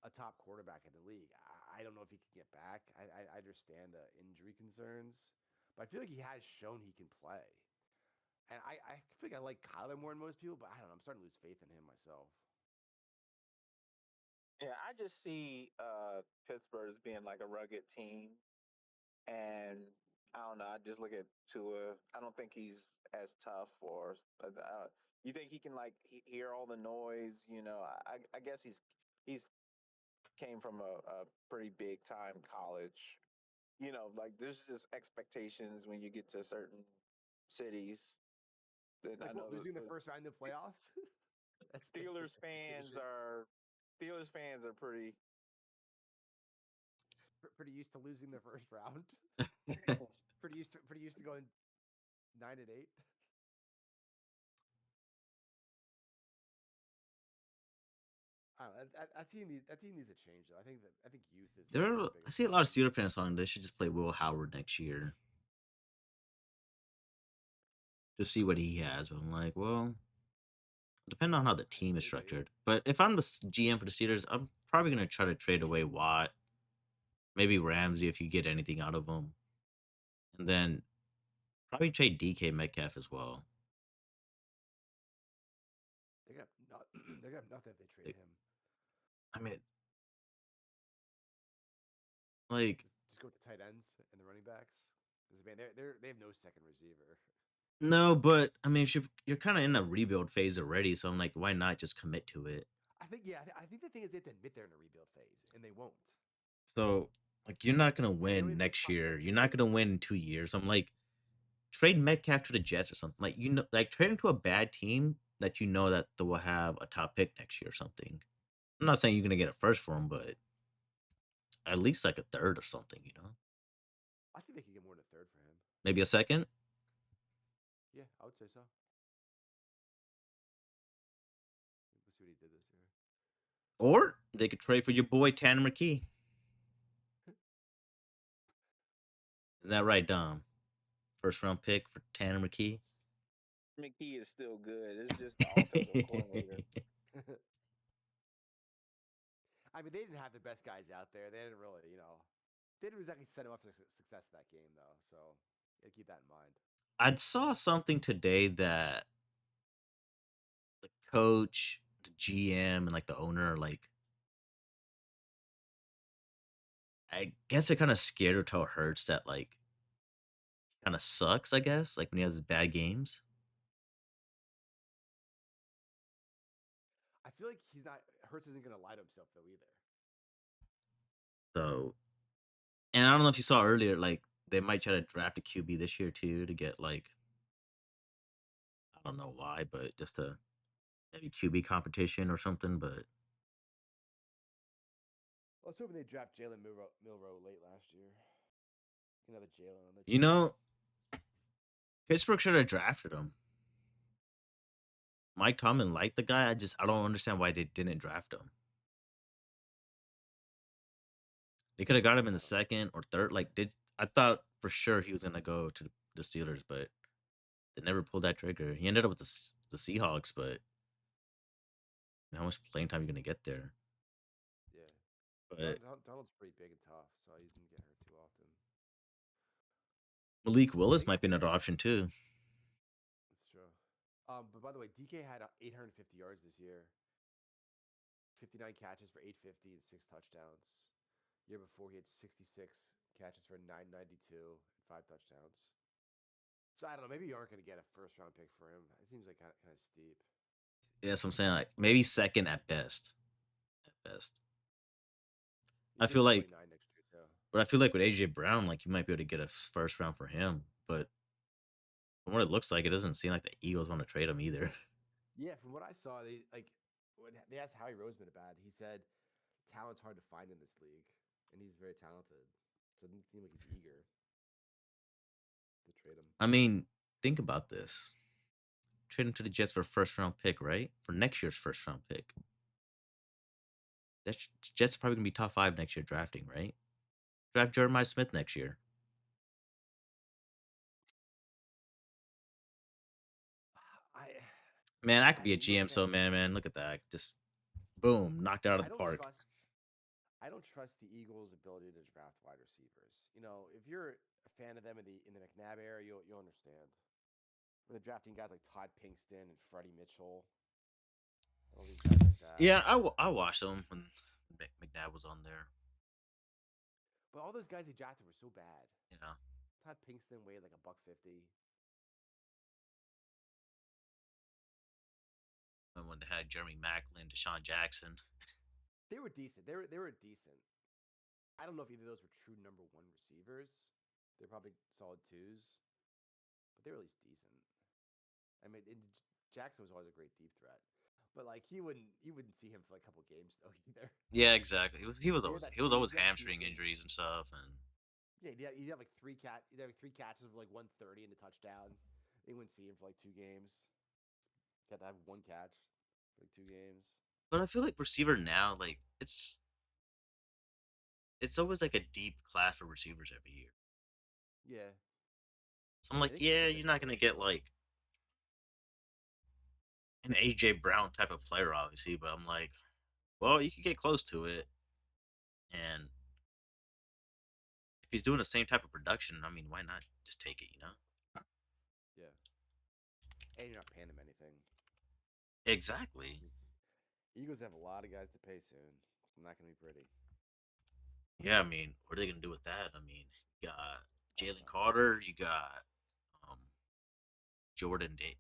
S3: a top quarterback in the league. I don't know if he can get back. I understand the injury concerns, but I feel like he has shown he can play. And I feel like I like Kyler more than most people, but I don't know. I'm starting to lose faith in him myself.
S5: Yeah, I just see Pittsburgh as being like a rugged team, and I don't know. I just look at Tua. I don't think he's as tough, or you think he can like hear all the noise. You know, I guess he's came from a pretty big time college. You know, like there's just expectations when you get to certain cities. And I
S3: Like
S5: know
S3: what, losing the first round of playoffs? That's
S5: Steelers fans are pretty
S3: pretty used to losing the first round. pretty used to going 9-8. I don't know. That team needs a change though. I think youth is.
S2: I see a lot of Steelers fans on. They should just play Will Howard next year. To see what he has. But I'm like, well, depending on how the team is structured. But if I'm the GM for the Steelers, I'm probably gonna try to trade away Watt, maybe Ramsey if you get anything out of him, and then probably trade DK Metcalf as well.
S3: They're gonna have nothing if they trade him.
S2: I mean, like,
S3: just go with the tight ends and the running backs. Because man, they have no second receiver.
S2: no, but I mean, if you're kind of in a rebuild phase already, so I'm like, why not just commit to it?
S3: I think I think the thing is they have to admit they're in a rebuild phase, and they won't.
S2: So like, you're not gonna win next year. You're not gonna win in 2 years. I'm like, trade Metcalf to the Jets or something. Like, like trade him to a bad team that you know that they will have a top pick next year or something. I'm not saying you're gonna get a first for him, but at least like a third or something, you know?
S3: I think they could get more than a third for him.
S2: Maybe a second?
S3: Yeah, I would say so. We'll see what he did this year.
S2: Or they could trade for your boy Tanner McKee. Is that right, Dom? First round pick for Tanner McKee.
S5: McKee is still good. It's just the offensive coordinator.
S3: I mean, they didn't have the best guys out there. They didn't really, they didn't exactly set him up for success that game, though. So you keep that in mind.
S2: I saw something today that the coach, the GM, and like the owner are like, I guess they're kind of scared to tell Hurts that like kind of sucks, I guess, like when he has bad games.
S3: I feel feel like he's not. Hurts isn't going to lie to himself though either.
S2: So, and I don't know if you saw earlier, like they might try to draft a QB this year too to get like I don't know why, but just to maybe QB competition or something. But
S3: I was hoping they draft Jalen Milrow late last year. Another Jalen on the
S2: you
S3: team.
S2: know, Pittsburgh should have drafted him. Mike Tomlin liked the guy. I don't understand why they didn't draft him. They could have got him in the second or third. I thought for sure he was gonna go to the Steelers, but they never pulled that trigger. He ended up with the Seahawks, but how much playing time are you gonna get there?
S3: Yeah.
S2: But
S3: Donald's pretty big and tough, so he doesn't get hurt too often.
S2: Malik Willis might be another option too.
S3: That's true. But by the way, DK had 850 yards this year, 59 catches for 850 and 6 touchdowns. Year before, he had 66 catches for 992 and 5 touchdowns. So I don't know. Maybe you aren't going to get a first round pick for him. It seems like kind of steep.
S2: Yeah, that's what I'm saying. Like maybe second at best. At best. I
S3: He's
S2: feel
S3: gonna be
S2: like
S3: 29 next year too.
S2: But I feel like with AJ Brown, like you might be able to get a first round for him. But from what it looks like, it doesn't seem like the Eagles want to trade him either.
S3: Yeah, from what I saw, when they asked Howie Roseman about it, he said talent's hard to find in this league, and he's very talented. So it didn't seem like he's eager to trade him.
S2: I mean, think about this. Trade him to the Jets for a first round pick, right? For next year's first round pick. That Jets are probably gonna be top 5 next year drafting, right? Draft Jeremiah Smith next year. Man, I could be a GM. So man, look at that. Just boom, knocked out of the park.
S3: I don't trust the Eagles' ability to draft wide receivers. You know, if you're a fan of them in the McNabb era, you'll understand. When they're drafting guys like Todd Pinkston and Freddie Mitchell, all these guys like that.
S2: Yeah, I watched them when McNabb was on there.
S3: But all those guys they drafted were so bad.
S2: Yeah.
S3: Todd Pinkston weighed like $150.
S2: And when they had Jeremy Maclin, Deshaun Jackson.
S3: They were decent. They were decent. I don't know if either of those were true number 1 receivers. They're probably solid 2s, but they were at least decent. I mean, Jackson was always a great deep threat, but like you wouldn't see him for like a couple games though either.
S2: Yeah, exactly. He was always hamstring injuries and stuff, and
S3: yeah, he'd have like 3 catches of like 130 and a touchdown. They wouldn't see him for like 2 games. Got to have 1 catch for like 2 games.
S2: But I feel like receiver now, like it's always like a deep class for receivers every year.
S3: Yeah.
S2: So I'm like, yeah, you're not gonna get like an AJ Brown type of player, obviously, but I'm like, well, you could get close to it, and if he's doing the same type of production, I mean, why not just take it, you know?
S3: Yeah. And you're not paying them anything.
S2: Exactly.
S3: Eagles have a lot of guys to pay soon. It's not going to be pretty.
S2: Yeah, I mean, what are they gonna do with that? I mean, you got Jalen Carter, you got Jordan.
S5: They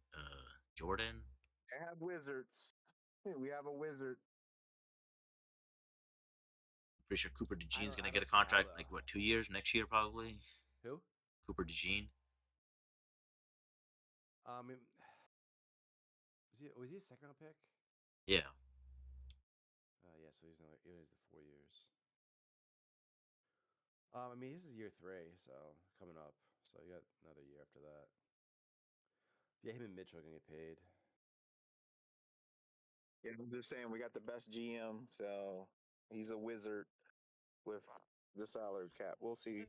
S5: have wizards. We have a wizard.
S2: Pretty sure Cooper DeJean's gonna
S3: I
S2: get a
S3: don't see how,
S2: contract
S3: though.
S2: like what 2 years next year probably.
S3: Who?
S2: Cooper DeJean.
S3: Was he a second round pick?
S2: Yeah.
S3: Yeah, so he's the 4 years. I mean, this is year 3, so coming up. So you got another year after that. Yeah, him and Mitchell are gonna get paid.
S5: Yeah, I'm just saying we got the best GM, so he's a wizard with the salary cap. We'll see.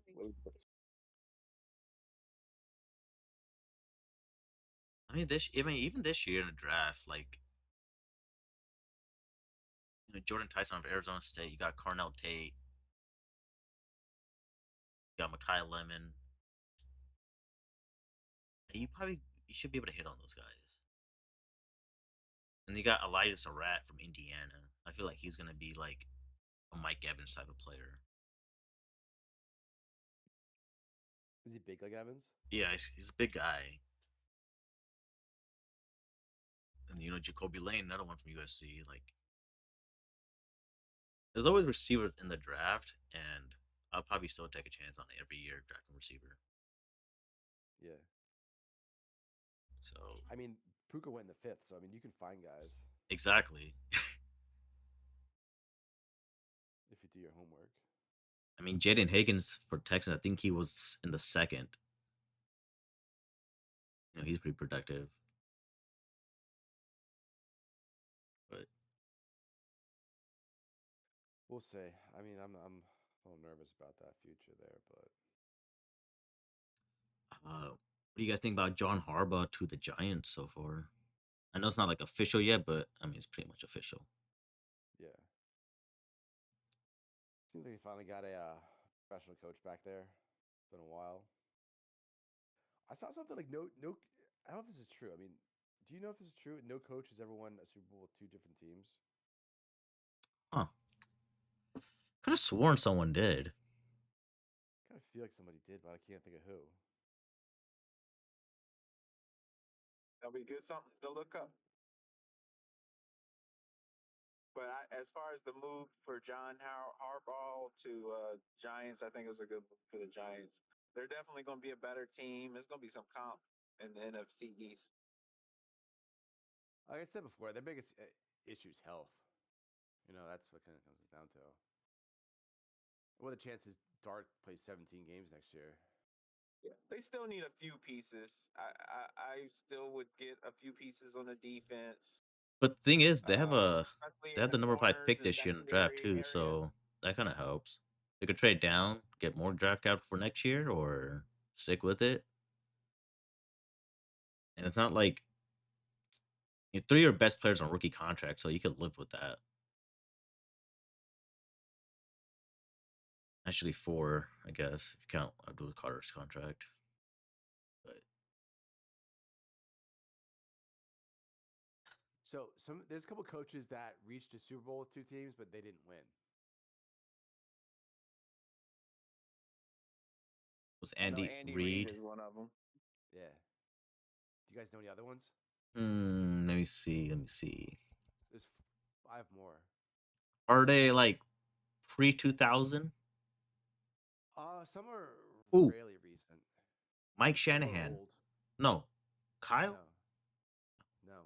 S2: I mean, even this year in the draft, like, you know, Jordan Tyson of Arizona State, you got Carnell Tate, you got Mekhi Lemon. You should be able to hit on those guys. And you got Elijah Surratt from Indiana. I feel like he's gonna be like a Mike Evans type of player.
S3: Is he big like Evans?
S2: Yeah, he's a big guy. And you know, Jacoby Lane, another one from USC. Like there's always receivers in the draft, and I'll probably still take a chance on it every year drafting receiver.
S3: Yeah.
S2: So
S3: I mean, Puka went in the 5th, so I mean, you can find guys
S2: exactly.
S3: if you do your homework.
S2: I mean, Jaden Higgins for Texans, I think he was in the 2nd. He's pretty productive. But
S3: We'll see. I mean, I'm a little nervous about that future there, but
S2: what do you guys think about John Harbaugh to the Giants so far? I know it's not like official yet, but I mean it's pretty much official.
S3: yeah. Seems like they finally got a professional coach back there. It's been a while. I saw something like no. I don't know if this is true. I mean, do you know if this is true? No coach has ever won a Super Bowl with 2 different teams.
S2: Huh. Could have sworn someone did.
S3: Kind of feel like somebody did, but I can't think of who.
S5: That'll be good something to look up. But as far as the move for John Harbaugh to Giants, I think it was a good move for the Giants. They're definitely going to be a better team. There's going to be some comp in the NFC East.
S3: Like I said before, their biggest issue is health. That's what kind of comes down to. What are the chances Dart plays 17 games next year?
S5: Yeah, they still need a few pieces. I still would get a few pieces on the defense.
S2: But the thing is, they have
S5: Especially
S2: they
S5: in
S2: have the number 5
S5: corners
S2: pick
S5: and
S2: this year in the draft
S5: secondary
S2: too,
S5: area.
S2: so that kind of helps. They could trade down, get more draft capital for next year, or stick with it. And it's not like 3 of your best players on rookie contract, so you could live with that. Actually, 4, I guess, if you count Abdul Carter's contract. But
S3: So there's a couple coaches that reached a Super Bowl with 2 teams, but they didn't win.
S2: was
S5: I know
S2: Andy
S5: Andy
S2: Reid?
S5: is one of them.
S3: Yeah. Do you guys know any other ones?
S2: Let me see.
S3: There's 5 more.
S2: Are they like pre-2000?
S3: Some are
S2: Ooh.
S3: fairly recent.
S2: Mike
S3: Some are
S2: Shanahan.
S3: old.
S2: No. Kyle?
S3: No.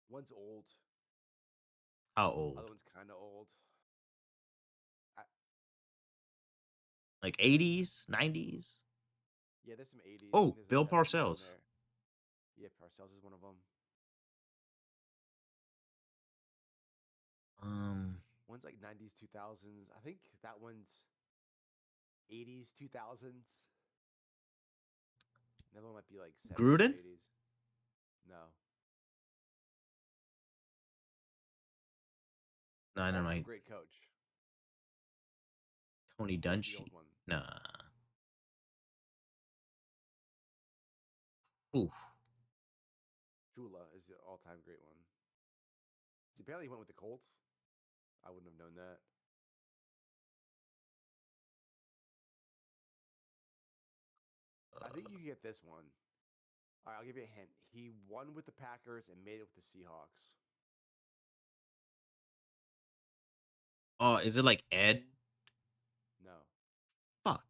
S3: One's old.
S2: How old?
S3: Other one's kind of old.
S2: Like 80s, 90s?
S3: Yeah, there's some 80s.
S2: Oh,
S3: There's a
S2: Bill
S3: 70s in
S2: Parcells.
S3: there. Yeah, Parcells is one of them. One's like 90s, 2000s. I think that one's 80s, 2000s. Another one might be like 70s,
S2: Gruden?
S3: 80s. No.
S2: No, never
S3: All-time
S2: mind.
S3: great coach.
S2: Tony
S3: The
S2: Dungy.
S3: old one.
S2: Nah. Oof.
S3: Shula is the all-time great one. See, apparently he went with the Colts. I wouldn't have known that. I think you can get this one. All right, I'll give you a hint. He won with the Packers and made it with the Seahawks.
S2: Oh, is it like Ed?
S3: No.
S2: Fuck.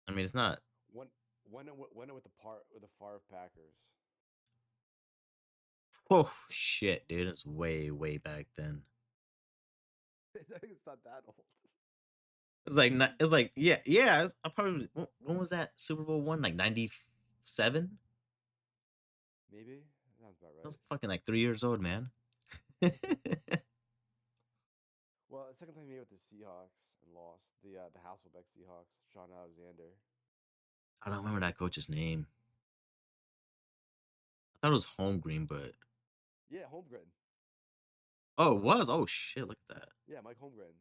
S2: I mean, it's not.
S3: Won it with the Favre Packers.
S2: Oh shit, dude! It's way, way back then.
S3: It's not that old.
S2: It's like not. It's like yeah. I probably. When was that Super Bowl one? Like 97.
S3: Maybe sounds about
S2: I was
S3: right.
S2: fucking like 3 years old, man.
S3: Well, the second time he made it with the Seahawks and lost the Hasselbeck Seahawks, Sean Alexander.
S2: I don't remember that coach's name. I thought it was Holmgren, but
S3: Yeah, Holmgren.
S2: oh, it was. Oh shit! Look at that.
S3: Yeah, Mike Holmgren.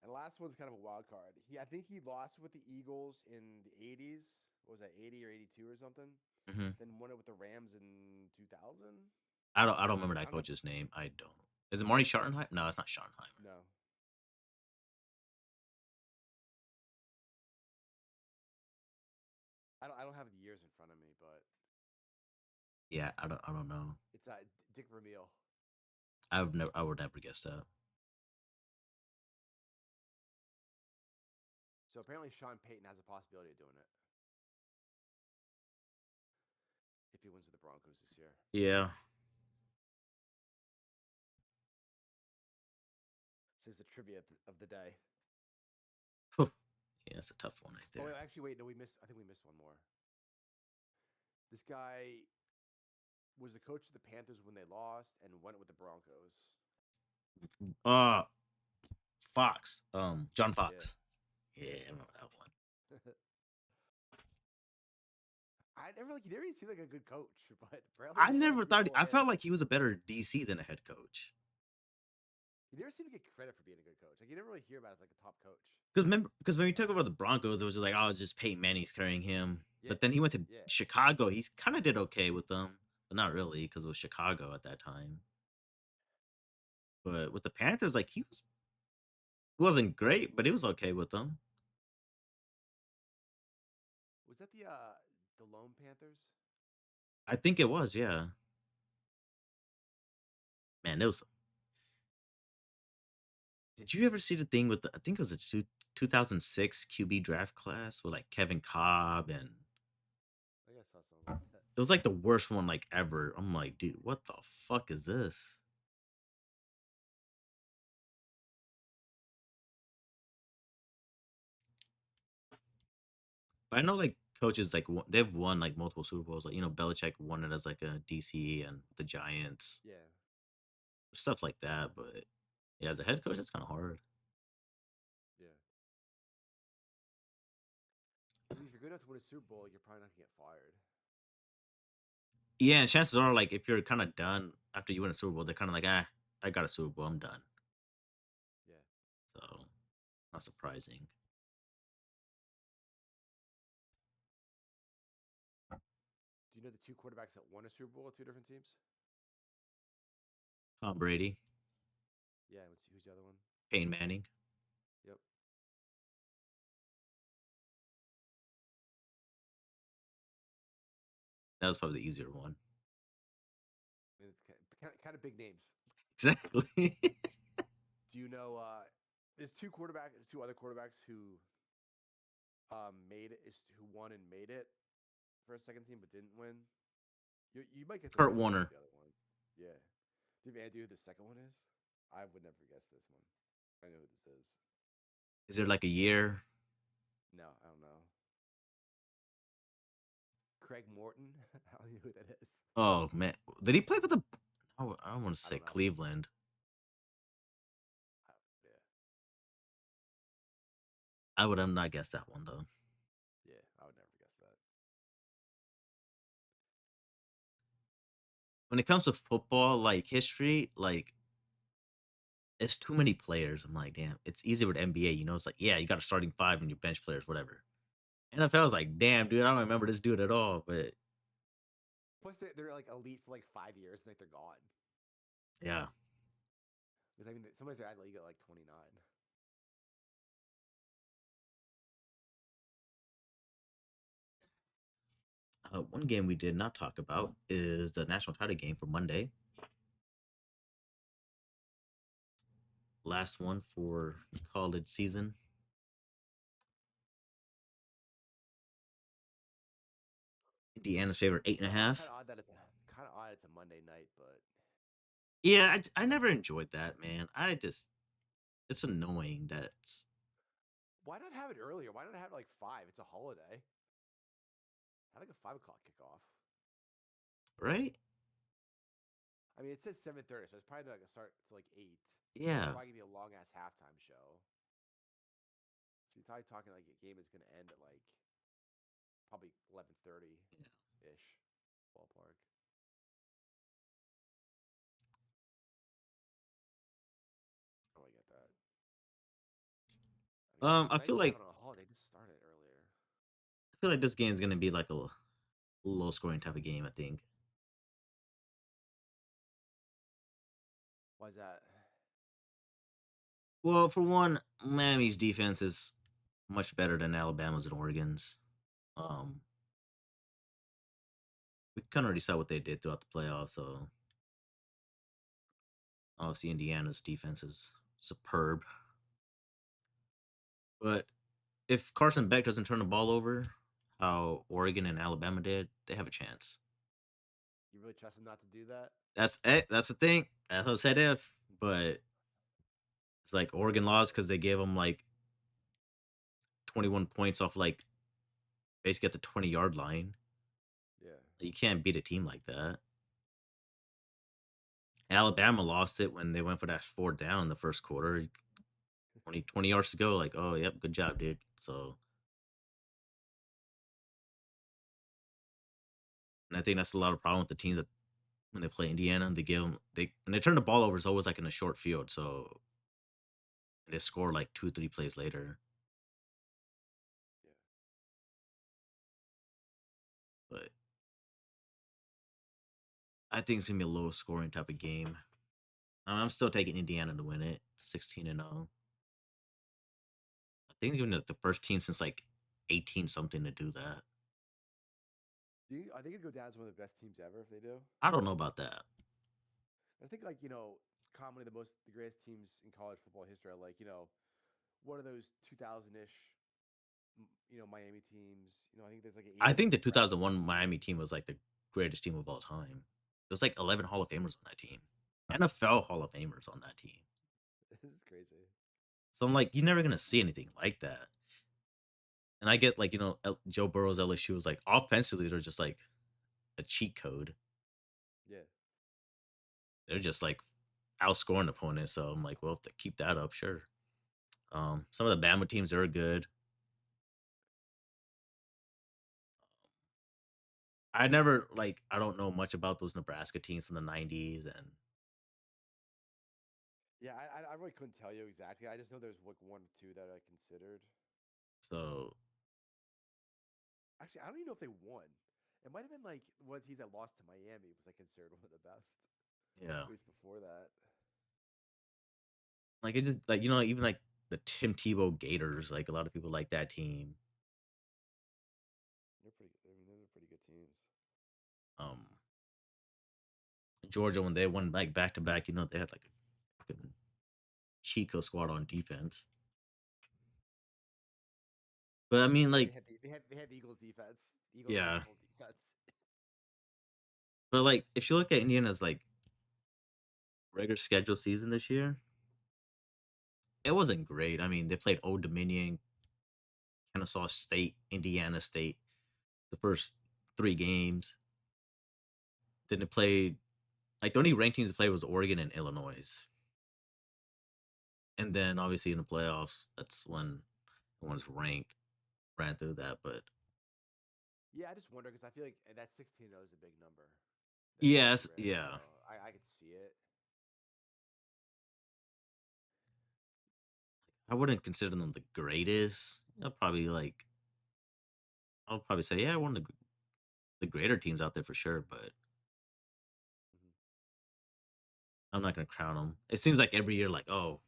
S3: And the last one's kind of a wild card. I think he lost with the Eagles in the 80s. What was that, 80 or 82 or something?
S2: Mm-hmm.
S3: Then won it with the Rams in 2000.
S2: I don't remember that coach's name. I don't. Is it Marty Schottenheimer? No, it's not Schottenheimer.
S3: No. I don't have the years in front of me, but
S2: Yeah, I don't know.
S3: it's Dick Vermeil.
S2: I would never guess that.
S3: So apparently Sean Payton has a possibility of doing it if he wins with the Broncos this year.
S2: Yeah.
S3: So it's the trivia of the day.
S2: Yeah, it's a tough one right there.
S3: Oh, wait, actually, wait. No, I think we missed one more. This guy was the coach of the Panthers when they lost and went with the Broncos.
S2: Fox. John Fox. Yeah, I remember that one.
S3: He never even seemed like a good coach, but
S2: I never thought. I felt like he was a better DC than a head coach.
S3: He never seemed to get credit for being a good coach. Like you never really hear about it as like a top coach.
S2: Because when he took over the Broncos, it was just like, oh, it's just Peyton Manning's carrying him.
S3: Yeah,
S2: But then he went to
S3: yeah.
S2: Chicago. He kind of did okay with them, but not really because it was Chicago at that time. But with the Panthers, like he wasn't great, but he was okay with them.
S3: Was that the Lone Panthers?
S2: I think it was, yeah. Man, there was. Did you ever see the thing with I think it was a 2006 QB draft class with like Kevin Cobb and
S3: I guess I saw something like that.
S2: it was like the worst one like ever. I'm like, dude, what the fuck is this? But I know like coaches like they've won like multiple Super Bowls. Like Belichick won it as like a DC and the Giants,
S3: Yeah.
S2: stuff like that. But yeah, as a head coach, that's kind of hard.
S3: Yeah. I mean, if you're good enough to win a Super Bowl, you're probably not gonna get fired.
S2: Yeah, and chances are like if you're kind of done after you win a Super Bowl, they're kind of like, I got a Super Bowl, I'm done.
S3: Yeah.
S2: So not surprising.
S3: Do you know the two quarterbacks that won a Super Bowl with two different teams?
S2: Tom Brady,
S3: Yeah. Who's the other one?
S2: Peyton Manning.
S3: Yep.
S2: That was probably the easier one.
S3: I mean, it's kind of big names.
S2: Exactly.
S3: Do you know? There's two other quarterbacks who who won and made it for a second team but didn't win. You might get
S2: Kurt Warner.
S3: The other one. Yeah. Do you have any idea who the second one is? I would never guess this one. I know who this is.
S2: Is there like a year?
S3: No, I don't know. Craig Morton. I don't know who that is.
S2: Oh man, did he play for the? Oh, I don't want to
S3: I
S2: say
S3: don't know.
S2: Cleveland.
S3: Yeah.
S2: I would have not guessed that one though.
S3: Yeah, I would never guess that.
S2: When it comes to football, like history, like it's too many players. I'm like, damn, it's easier with NBA. It's like, yeah, you got a starting five and your bench players, whatever. NFL is like, damn, dude, I don't remember this dude at all. But
S3: Plus, they're like elite for like 5 years, and like they're gone.
S2: yeah,
S3: Because I mean, somebody's at league at like 29.
S2: one game we did not talk about is the national title game for Monday. Last one for college season. Indiana's favorite 8.5.
S3: Kind of odd that it's a Monday night, but
S2: Yeah, I never enjoyed that, man. It's annoying that
S3: why not have it earlier? Why not have it like 5? It's a holiday. Have like a 5 o'clock kickoff.
S2: right.
S3: I mean, it says 7:30, so it's probably not gonna start to like 8.
S2: Yeah,
S3: It's probably gonna be a long ass halftime show. So you're probably talking like a game is gonna end at like probably 11:30 ish ballpark. Oh, I get that.
S2: I
S3: nice
S2: feel
S3: to have
S2: like
S3: it on a holiday. Just start it earlier.
S2: this game's gonna be like a low scoring type of game. I think.
S3: Why is that?
S2: Well, for one, Miami's defense is much better than Alabama's and Oregon's. Um, we kind of already saw what they did throughout the playoffs, so obviously Indiana's defense is superb. But if Carson Beck doesn't turn the ball over, how Oregon and Alabama did, they have a chance.
S3: You really trust him not to do that?
S2: That's the thing. That's what I said if, but it's like Oregon lost because they gave them like 21 points off like basically at the 20-yard line.
S3: Yeah.
S2: You can't beat a team like that. Alabama lost it when they went for that 4th down in the first quarter. 20 yards to go. Like, oh, yep, good job, dude. So, and I think that's a lot of problem with the teams that when they play Indiana, they give them when they turn the ball over, it's always like in a short field. So they score like 2, 3 plays later.
S3: Yeah.
S2: But I think it's gonna be a low scoring type of game. I'm still taking Indiana to win it, 16-0. I think even the first team since like 18 something to do that.
S3: Are they gonna go down as one of the best teams ever if they do?
S2: I don't know about that.
S3: I think commonly the greatest teams in college football history are like one of those 2000-ish Miami teams. I think there's like an
S2: I think the
S3: 80 Browns
S2: 2001
S3: team.
S2: Miami team was like the greatest team of all time. There's like 11 Hall of Famers on that team. NFL Hall of Famers on that team.
S3: This is crazy.
S2: So I'm like, you're never gonna see anything like that. And I get like, Joe Burrow's LSU was like offensively, they're just like a cheat code.
S3: Yeah.
S2: They're just like outscoring opponents. So I'm like, well, if they keep that up, sure. Some of the Bama teams are good. I never I don't know much about those Nebraska teams in the 90s, and
S3: Yeah, I really couldn't tell you exactly. I just know there's like one or two that I considered.
S2: so
S3: Actually, I don't even know if they won. It might have been like one of the teams that lost to Miami was like considered one of the best.
S2: yeah,
S3: At least before that.
S2: like it's just like even like the Tim Tebow Gators, like a lot of people like that team.
S3: They're pretty. I mean, they're pretty good teams.
S2: Um, Georgia when they won like back to back, they had like a fucking Chico squad on defense. But I mean, like,
S3: They have Eagles defense. Eagles
S2: yeah.
S3: have full defense.
S2: But like, if you look at Indiana's like regular schedule season this year, it wasn't great. I mean, they played Old Dominion, Kennesaw State, Indiana State, the first 3 games. Then they played like the only ranked teams to play was Oregon and Illinois. And then obviously in the playoffs, that's when the ones ranked ran through that. But
S3: Yeah, I just wonder because I feel like that 16-0 is a big number.
S2: yes, yeah.
S3: I could see it.
S2: I wouldn't consider them the greatest. I'll probably say, yeah, one of the greater teams out there for sure, but
S3: Mhm.
S2: I'm not gonna crown them. It seems like every year, like, oh,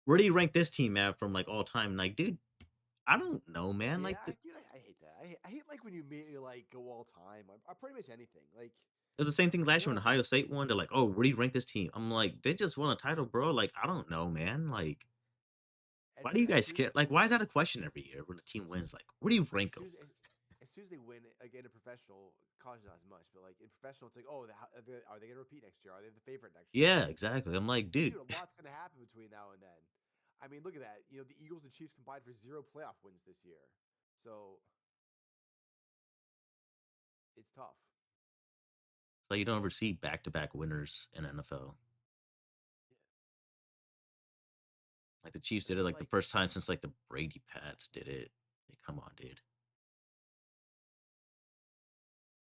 S2: where do you rank this team at from like all time? Like, dude, I don't know, man.
S3: Yeah,
S2: Like,
S3: I hate that. I hate like when you immediately like go all time. I pretty much anything. Like
S2: it was the same thing last year when
S3: know-
S2: Ohio State won. They're like, oh, where do you rank this team? I'm like, they just won a title, bro. Like, I don't know, man. Like, why do you guys care? Like, why is that a question every year when the team wins? Like, where do you rank them?
S3: As soon as they win again in professional, college not as much, but like in professional, it's like, oh, are they going to repeat next year? Are they the favorite next year?
S2: Yeah, exactly. I'm like, dude.
S3: A lot's going to happen between now and then. I mean, look at that. The Eagles and Chiefs combined for 0 playoff wins this year, so it's tough.
S2: So you don't ever see back-to-back winners in NFL. Like the Chiefs did it like the first time since like the Brady Pats did it. Like, come on, dude.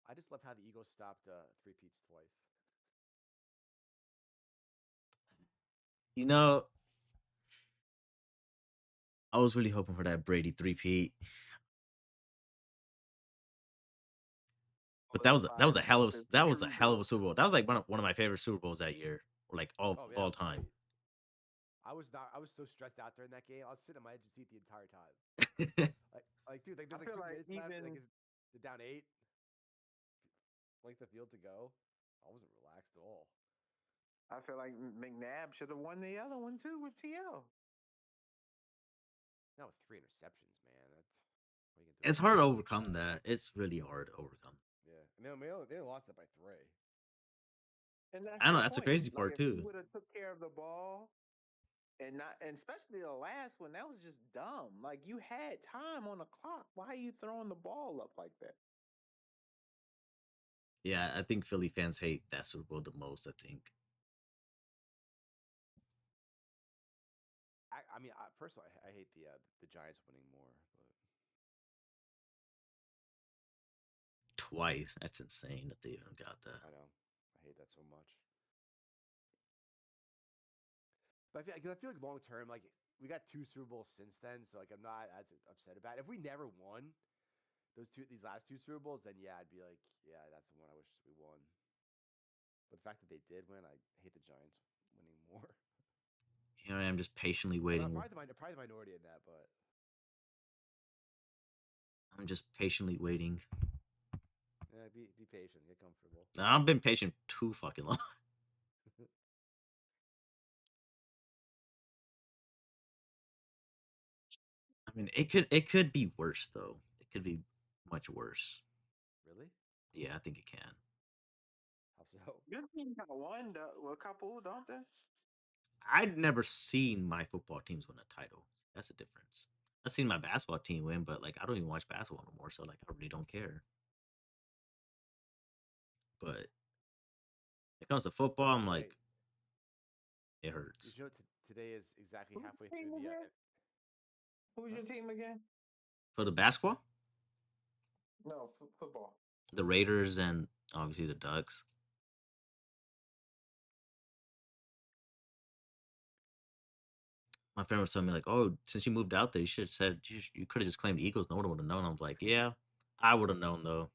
S3: I just love how the Eagles stopped 3-peats twice.
S2: I was really hoping for that Brady 3-peat. But that was a hell of a Super Bowl. That was like one of my favorite Super Bowls that year or like all
S3: Oh
S2: of
S3: yeah,
S2: all
S3: it was
S2: time.
S3: great. I was not. I was so stressed out during that game. I was sitting on my edge of the seat the entire time. Dude, like
S4: I
S3: there's like
S4: feel
S3: 2 minutes left. Like,
S4: even
S3: they're down 8, length of field to go. I wasn't relaxed at all.
S4: I feel like McNabb should have won the other one too with TL.
S3: Now with 3 interceptions, man. That's what are you gonna do
S2: It's
S3: about
S2: hard to
S3: that?
S2: overcome that. It's really hard to overcome.
S3: Yeah, and they only lost it by 3.
S4: And that's
S2: I don't
S4: the
S2: know. That's the
S4: point.
S2: crazy
S4: Like
S2: part
S4: if he
S2: too.
S4: would have took care of the ball and not, and especially the last one, that was just dumb. Like you had time on the clock. Why are you throwing the ball up like that?
S2: Yeah, I think Philly fans hate that Super Bowl the most. I think
S3: I mean, personally, I hate the Giants winning more, but
S2: twice. That's insane that they even got that.
S3: I know I hate that so much. But I feel like long term, like we got 2 Super Bowls since then, so like I'm not as upset about it. If we never won these last 2 Super Bowls, then yeah, I'd be like, yeah, that's the one I wish we won. But the fact that they did win, I hate the Giants winning more.
S2: Here I am just patiently
S3: I'm
S2: waiting.
S3: probably the minority in that, but
S2: I'm just patiently waiting.
S3: yeah, be patient, get comfortable.
S2: I've been patient too fucking long. I mean, it could be worse though. It could be much worse.
S3: Really?
S2: Yeah, I think it can.
S3: How so?
S4: Your team got one, a couple, don't they?
S2: I'd never seen my football teams win a title. That's the difference. I've seen my basketball team win, but like I don't even watch basketball no more, so like I really don't care. But when it comes to football, I'm like,
S3: Hey,
S2: it
S3: did
S2: hurts.
S3: you know today is exactly
S4: Who's
S3: halfway
S4: your
S3: through
S4: team
S3: the
S4: again? Who's
S3: huh?
S4: your team again?
S2: For the basketball,
S4: No, football.
S2: the Raiders and obviously the Ducks. My friend was telling me like, "Oh, since you moved out there, you should have said you could have just claimed Eagles. No one would have known." I was like, "Yeah, I would have known though."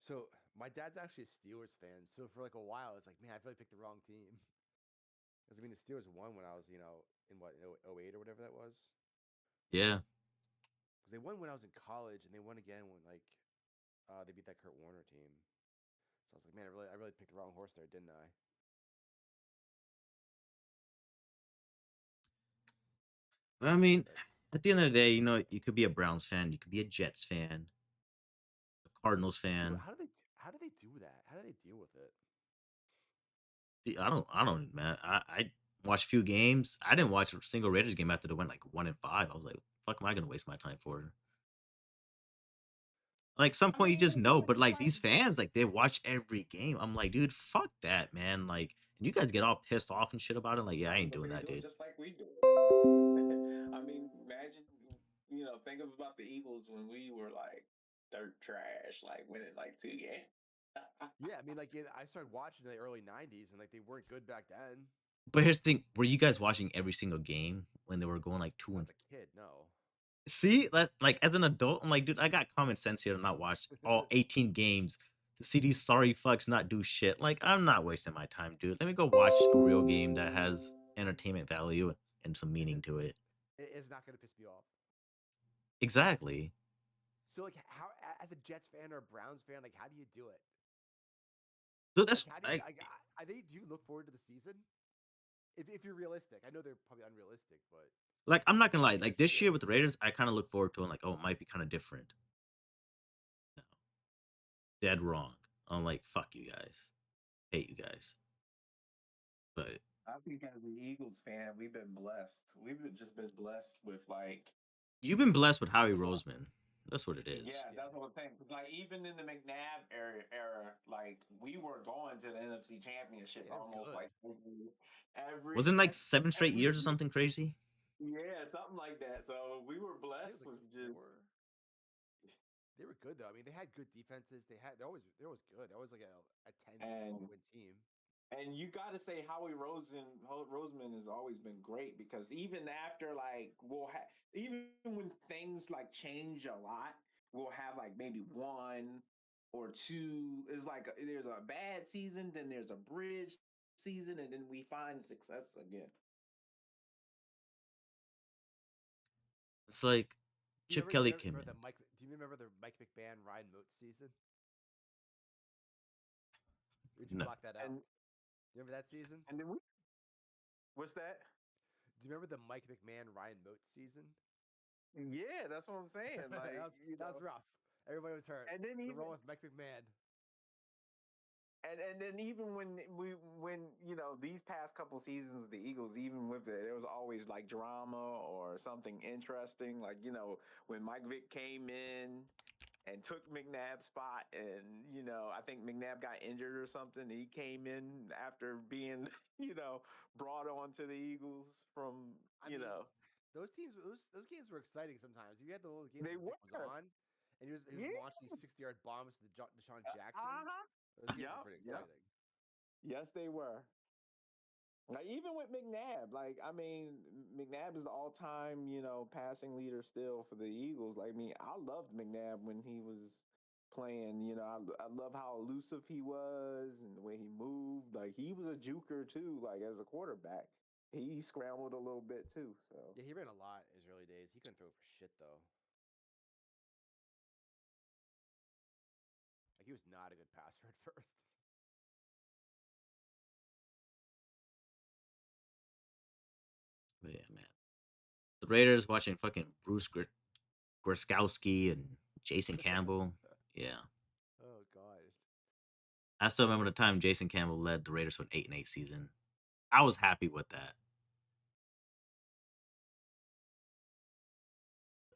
S3: So my dad's actually a Steelers fan. So for like a while, it's like, man, I feel like I picked the wrong team. Because I mean, the Steelers won when I was, in what, 08 or whatever that was.
S2: Yeah,
S3: Because they won when I was in college, and they won again when they beat that Kurt Warner team. So I was like, man, I really picked the wrong horse there, didn't I?
S2: but I mean,
S3: But
S2: at the end of the day, you could be a Browns fan, you could be a Jets fan, a Cardinals
S3: dude, but
S2: fan.
S3: how do they do that? How do they deal with it?
S2: I don't, man. I watched a few games. I didn't watch a single Raiders game after they went like 1-5. I was like, "What the fuck am I gonna waste my time for?" Like some
S4: I
S2: point you just
S4: mean,
S2: know, but
S4: it's
S2: like
S4: like
S2: these fans, like they watch every game. I'm like, dude, fuck that, man. Like, and you guys get all pissed off and shit about it. Like, yeah, I ain't
S4: because
S2: doing
S4: they
S2: that,
S4: do it
S2: dude.
S4: just like we do. I mean, imagine, think about the Eagles when we were like dirt trash, like winning like 2 games.
S3: Yeah, I mean, I started watching in the early '90s, and like they weren't good back then.
S2: But here's the thing: were you guys watching every single game when they were going like two and?
S3: As a kid, no.
S2: See, that like as an adult, I'm like, dude, I got common sense here to not watch all 18 games to see these sorry fucks not do shit. Like, I'm not wasting my time, dude. Let me go watch a real game that has entertainment value and some meaning to it.
S3: It is not going to piss me off.
S2: Exactly.
S3: So like, how as a Jets fan or a Browns fan, like, how do you do it?
S2: Dude,
S3: Like,
S2: that's
S3: how do you?
S2: like
S3: Do you look forward to the season? If you're realistic, I know they're probably unrealistic, but
S2: I'm not gonna lie.
S3: you
S2: Like
S3: guys
S2: this year
S3: should.
S2: with the Raiders, I kind of look forward to it. Like, oh, it might be kind of different. No, dead wrong. I'm like, fuck you guys. Hate you guys. But
S4: I think as an Eagles fan, we've been blessed. Just been blessed with like,
S2: you've been blessed with Howie Roseman. That's what it is.
S4: yeah,
S3: Yeah,
S4: that's what I'm saying. 'Cause, like even in the McNabb era, like we were going to the NFC Championship
S3: yeah, they're
S4: almost
S3: good.
S4: like every
S2: Wasn't like 7 straight
S4: every
S2: years or
S4: year.
S2: something crazy?
S4: Yeah, something like that. So we were
S3: I think
S4: blessed
S3: it was
S4: with
S3: like
S4: just
S3: 4. They were good though. I mean, they had good defenses. They're always good. They're always like a 10 to
S4: and
S3: 12 win team.
S4: you got to say Roseman has always been great because even after like even when things like change a lot, we'll have like maybe 1 or two. It's like there's a bad season, then there's a bridge season, and then we find success again.
S2: It's like
S3: Do you
S2: Chip
S3: remember,
S2: Kelly came
S3: remember
S2: in.
S3: the Mike? Do you remember the Mike McMahon Ryan Moat season? Or did you
S2: No.
S3: block that out?
S4: And
S3: Do you remember that season?
S4: and then we what's that?
S3: Do you remember the Mike McMahon Ryan Moat season?
S4: Yeah, that's what I'm saying. Like
S3: that was rough. Everybody was hurt.
S4: and then
S3: The
S4: even
S3: role with Mike McMahon.
S4: and then even when these past couple seasons with the Eagles, even with it was always like drama or something interesting. Like when Mike Vick came in and took McNabb's spot, and I think McNabb got injured or something. He came in after being brought on to the Eagles from
S3: I mean, those games were exciting sometimes. You had the little game
S4: They
S3: where Vic was
S4: were.
S3: on, and he was
S4: Yeah.
S3: launching these 60-yard bombs to Deshaun Jackson.
S4: Uh-huh.
S3: Those games
S4: Yup,
S3: were pretty
S4: yup.
S3: exciting.
S4: Yes, they were. Like even with McNabb, like I mean, McNabb is the all-time, passing leader still for the Eagles. Like I mean, I loved McNabb when he was playing. I love how elusive he was and the way he moved. Like he was a juker too. Like as a quarterback, he scrambled a little bit too. So
S3: Yeah, he ran a lot in his early days. He couldn't throw for shit though. Like he was not a good passer at first.
S2: But yeah, man. The Raiders watching fucking Bruce Groskowski and Jason Campbell. Yeah.
S3: Oh god.
S2: I still remember the time Jason Campbell led the Raiders to an 8-8 season. I was happy with that.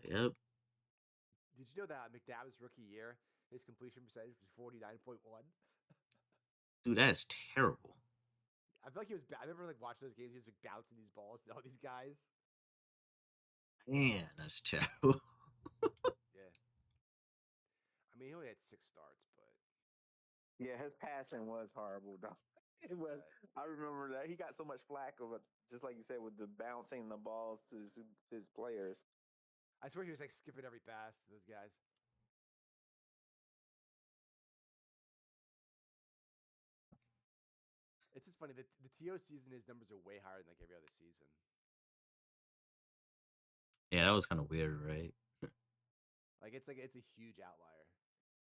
S2: Yep.
S3: Did you know that McNabb's rookie year, his completion percentage was 49.1?
S2: Dude, that is terrible.
S3: I feel like he was. I remember like watching those games. He was like bouncing these balls to all these guys.
S2: Man, that's terrible.
S3: Yeah. I mean, he only had 6 starts, but
S4: yeah, his passing was horrible though. It was. I remember that he got so much flack over, just like you said, with the bouncing the balls to his players.
S3: I swear he was like skipping every pass to those guys. It's just funny that the TO season, his numbers are way higher than like every other season.
S2: Yeah, that was kind of weird, right?
S3: Like it's a huge outlier.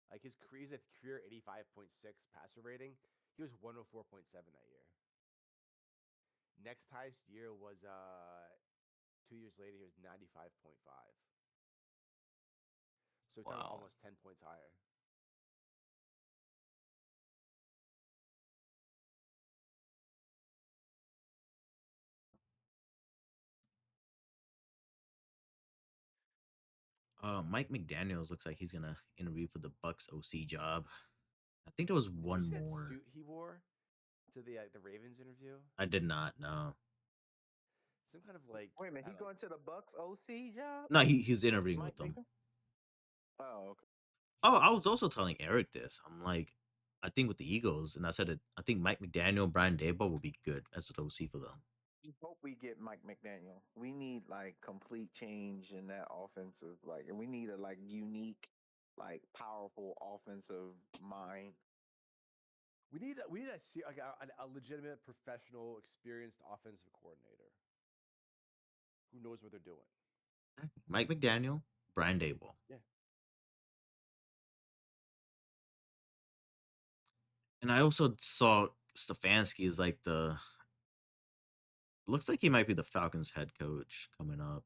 S3: Like his career 85.6 passer rating. He was 104.7 that year. Next highest year was 2 years later. He was 95.5. So we're talking
S2: Wow.
S3: almost 10 points higher.
S2: Mike McDaniels looks like he's gonna interview for the Bucks OC job. I think there was
S3: Did you
S2: one
S3: see that
S2: more.
S3: suit he wore to the Ravens interview?
S2: I did not know.
S3: Some kind of like.
S4: Wait a minute,
S3: I
S4: he
S3: don't know,
S4: going to the Bucks OC job?
S2: No, he's interviewing
S4: Mike
S2: with them.
S4: Vick? Oh, okay.
S2: Oh, I was also telling Eric this. I'm like, I think with the Eagles, and I said it. I think Mike McDaniel, Brian Daboll will be good as an OC for them.
S4: Just hope we get Mike McDaniel. We need like complete change in that offensive, like, and we need a like unique, like powerful offensive mind.
S3: we need a legitimate, professional, experienced offensive coordinator who knows what they're doing.
S2: Mike McDaniel, Brian Daboll.
S3: Yeah.
S2: And I also saw Stefanski is like looks like he might be the Falcons head coach coming up.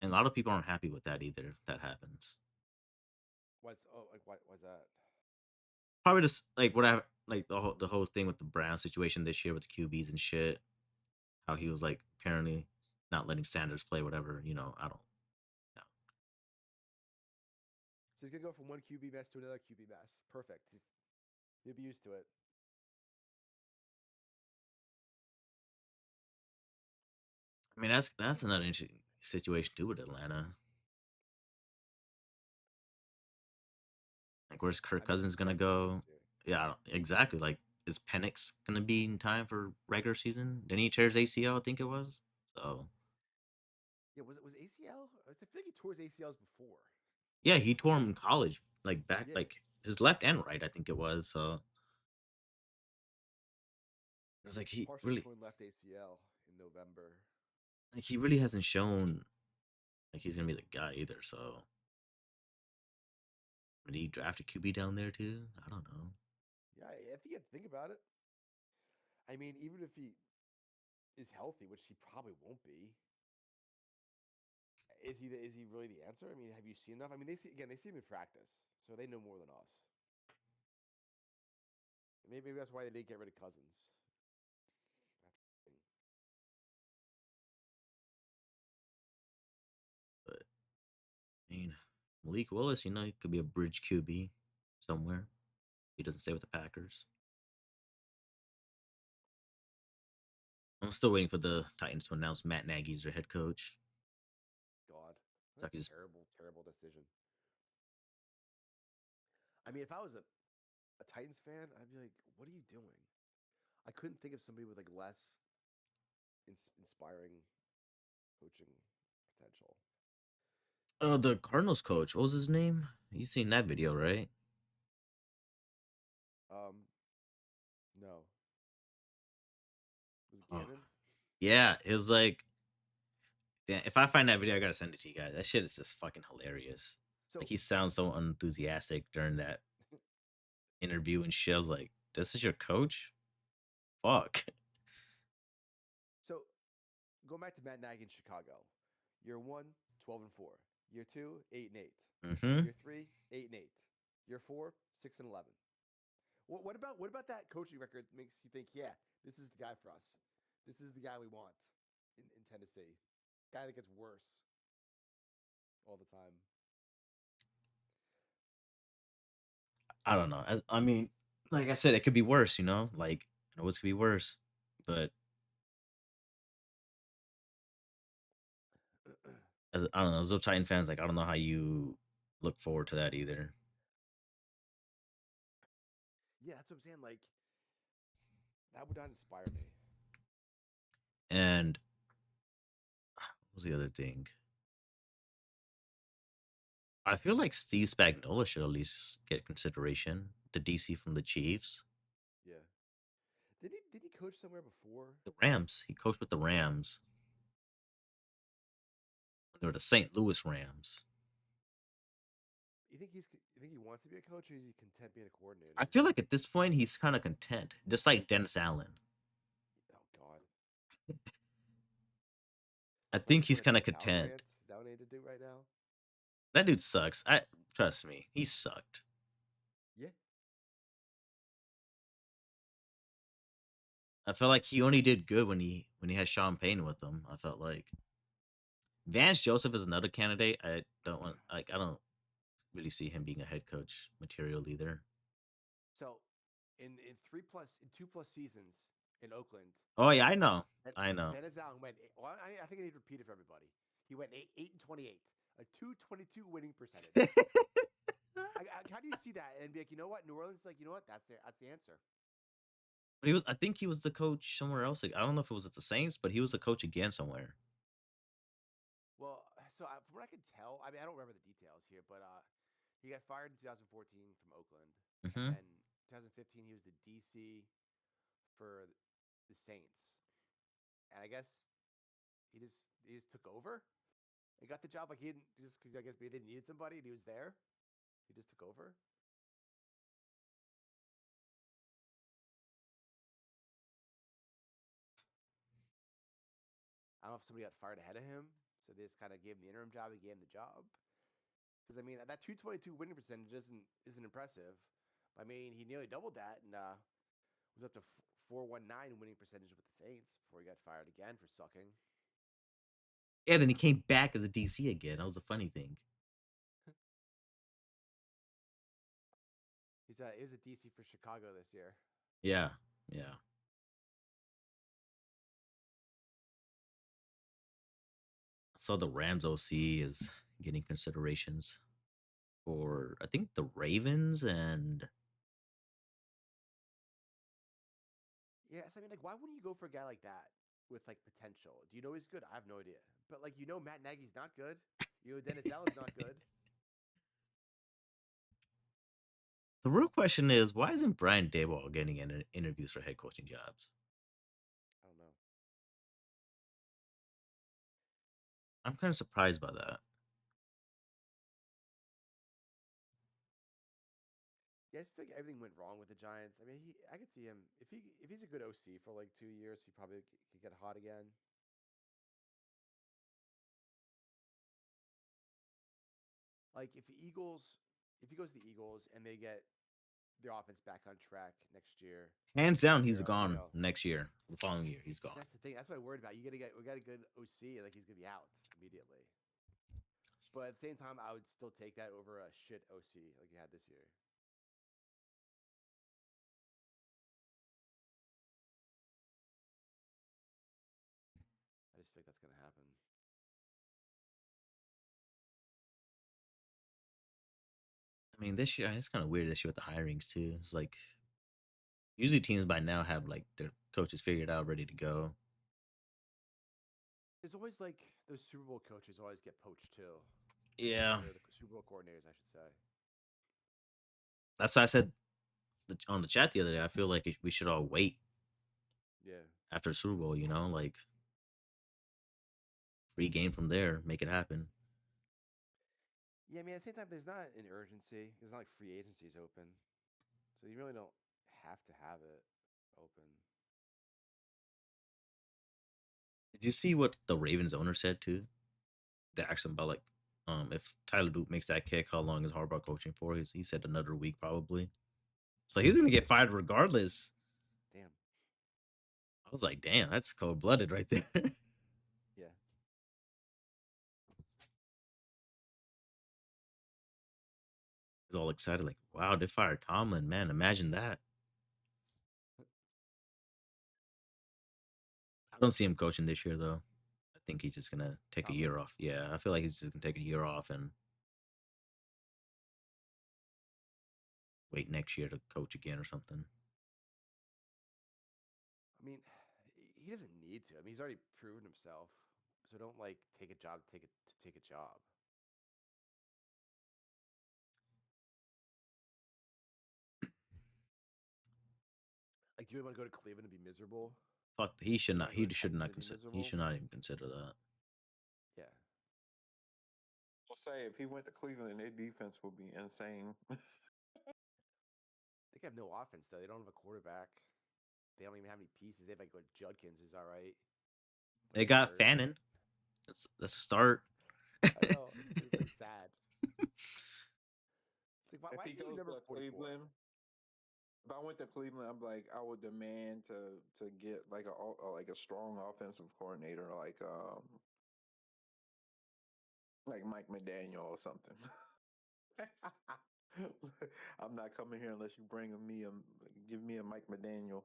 S2: And a lot of people aren't happy with that either if that happens.
S3: Why's that?
S2: Probably just like what I like the whole thing with the Brown situation this year with the QBs and shit. How he was like apparently not letting Sanders play, whatever. I don't know.
S3: So he's gonna go from one QB mess to another QB mess. Perfect. He'll be used to it.
S2: I mean, that's another interesting situation too with Atlanta. Like, where's Kirk
S3: I mean,
S2: Cousins gonna
S3: Kirk Cousins
S2: go?
S3: too.
S2: Yeah, exactly. Like, is Penix gonna be in time for regular season? Didn't he tear his ACL? I think it was. So
S3: Yeah, was ACL? I feel like he tore his ACLs before.
S2: Yeah, he tore him in college, like back,
S3: Yeah.
S2: like his left and right, I think it was. So it's like he
S3: Partially
S2: really,
S3: torn left ACL in November.
S2: like he really hasn't shown like he's gonna be the guy either. So did he draft a QB down there too? I don't know.
S3: Yeah, if you think about it, I mean, even if he is healthy, which he probably won't be, is he really the answer? I mean, have you seen enough? I mean, they see him in practice, so they know more than us. Maybe that's why they didn't get rid of Cousins.
S2: But I mean, Malik Willis, you know, he could be a bridge QB somewhere. He doesn't stay with the Packers. I'm still waiting for the Titans to announce Matt Nagy as their head coach.
S3: God,
S2: So I
S3: what
S2: could
S3: a
S2: just
S3: terrible decision. I mean, if I was a Titans fan, I'd be like, "What are you doing?" I couldn't think of somebody with like less inspiring coaching potential.
S2: the Cardinals coach, what was his name? You seen that video, right?
S3: No, was it
S2: Oh,
S3: Gannon?
S2: yeah, it was like, damn, if I find that video, I gotta send it to you guys. That shit is just fucking hilarious.
S3: So
S2: Like he sounds so unenthusiastic during that interview and shit. I was like, this is your coach? Fuck.
S3: So going back to Matt Nagy in Chicago, year 1, 12-4. Year 2, 8-8.
S2: Mm-hmm.
S3: Year 3, 8-8. Year 4, 6-11. What about that coaching record makes you think, yeah, this is the guy for us. This is the guy we want in Tennessee. Guy that gets worse all the time.
S2: I don't know. I mean, like I said, it could be worse, you know? Like, you know, it could be worse. But as I don't know, as a Titan fans, like I don't know how you look forward to that either.
S3: Yeah, that's what I'm saying. Like, that would not inspire me.
S2: And what was the other thing? I feel like Steve Spagnuolo should at least get consideration. The DC from the Chiefs.
S3: Yeah. Did he coach somewhere before?
S2: The Rams. He coached with the Rams. They were the St. Louis Rams.
S3: You think he wants to be a coach, or is he content being a coordinator?
S2: I feel like at this point he's kind of content, just like Dennis Allen.
S3: Oh God.
S2: I
S3: What,
S2: think
S3: just
S2: he's
S3: on a
S2: kind of
S3: Dennis Allen
S2: content.
S3: rant? Is that what I need to do right now?
S2: That dude sucks. I trust me, he sucked.
S3: Yeah.
S2: I felt like he only did good when he had Sean Payne with him. I felt like Vance Joseph is another candidate. I don't really see him being a head coach material either.
S3: So, in 2+ seasons in Oakland.
S2: Oh yeah, I know. I know.
S3: Dennis Allen went. Well, I think I need to repeat it for everybody. He went 8-28, a 222 winning percentage. How do you see that and be like, you know what, New Orleans? Like, you know what? That's the answer.
S2: But I think he was the coach somewhere else. Like, I don't know if it was at the Saints, but he was the coach again somewhere.
S3: Well, so from what I can tell, I mean, I don't remember the details here, but he got fired in 2014 from Oakland,
S2: Mm-hmm.
S3: and then 2015 he was the DC for the Saints, and I guess he just took over. He got the job like he didn't just because I guess they didn't need somebody and he was there. He just took over. I don't know if somebody got fired ahead of him, so they just kind of gave him the interim job. He gave him the job because I mean that 222 winning percentage isn't impressive. I mean he nearly doubled that and was up to 419 winning percentage with the Saints before he got fired again for sucking.
S2: Yeah, then he came back as a DC again. That was the funny thing.
S3: He was a DC for Chicago this year.
S2: Yeah, yeah. So the Rams OC is getting considerations for I think the Ravens and
S3: Yes, I mean, like, why wouldn't you go for a guy like that with like potential? Do you know he's good? I have no idea. But like, Matt Nagy's not good. Dennis Allen's not good.
S2: The real question is, why isn't Brian Daboll getting interviews for head coaching jobs?
S3: I don't know.
S2: I'm kind of surprised by that.
S3: Yeah, I just feel like everything went wrong with the Giants. I mean, I could see him if he's a good OC for like 2 years, he probably could get hot again. Like if the Eagles, if he goes to the Eagles and they get their offense back on track next year,
S2: Hands down, he's
S3: they're
S2: gone next year. The following year, he's gone.
S3: that's the thing. That's what I'm worried about. We got a good OC, and like he's gonna be out immediately. But at the same time, I would still take that over a shit OC like you had this year. I just think that's gonna happen.
S2: I mean, this year it's kind of weird this year with the hirings too. It's like usually teams by now have like their coaches figured out, ready to go.
S3: There's always like those Super Bowl coaches always get poached too.
S2: Yeah,
S3: Or the Super Bowl coordinators, I should say.
S2: that's why I said on the chat the other day. I feel like we should all wait
S3: Yeah.
S2: after the Super Bowl. You know, like free game from there, make it happen.
S3: Yeah, I mean, at the same time, there's not an urgency. It's not like free agency's open. So you really don't have to have it open.
S2: Did you see what the Ravens owner said too? They asked him about like, if Tyler Duke makes that kick, how long is Harbaugh coaching for? He said another week probably. So he was gonna get fired regardless.
S3: Damn.
S2: I was like, damn, that's cold blooded right there.
S3: Yeah.
S2: He's all excited, like, wow, they fired Tomlin. Man, imagine that. I don't see him coaching this year though. I think he's just gonna take a
S3: Tomlin?
S2: year off. Yeah, I feel like he's just gonna take a year off and wait next year to coach again or something.
S3: I mean, he doesn't need to. I mean, he's already proven himself. So don't like take a job, to take a job. Like, do you really want to go to Cleveland and be miserable?
S2: Fuck, he should
S3: You
S2: not.
S3: wanna go
S2: He
S3: to
S2: should
S3: Titans
S2: not
S3: and be
S2: consider. He
S3: miserable?
S2: should not even consider that.
S3: Yeah.
S5: I'll say if he went to Cleveland, their defense would be insane.
S3: They have no offense though. They don't have a quarterback. They don't even have any pieces. They have like Judkins is all right. but
S2: They
S3: he's
S2: got
S3: hurt.
S2: Fannin. That's a start.
S3: I know. It's like sad. It's like,
S5: If
S3: why
S5: he
S3: is he
S5: goes
S3: number
S5: to
S3: 44?
S5: Cleveland, if I went to Cleveland, I'm like, I would demand to get like a strong offensive coordinator, like Mike McDaniel or something. I'm not coming here unless you give me a Mike McDaniel.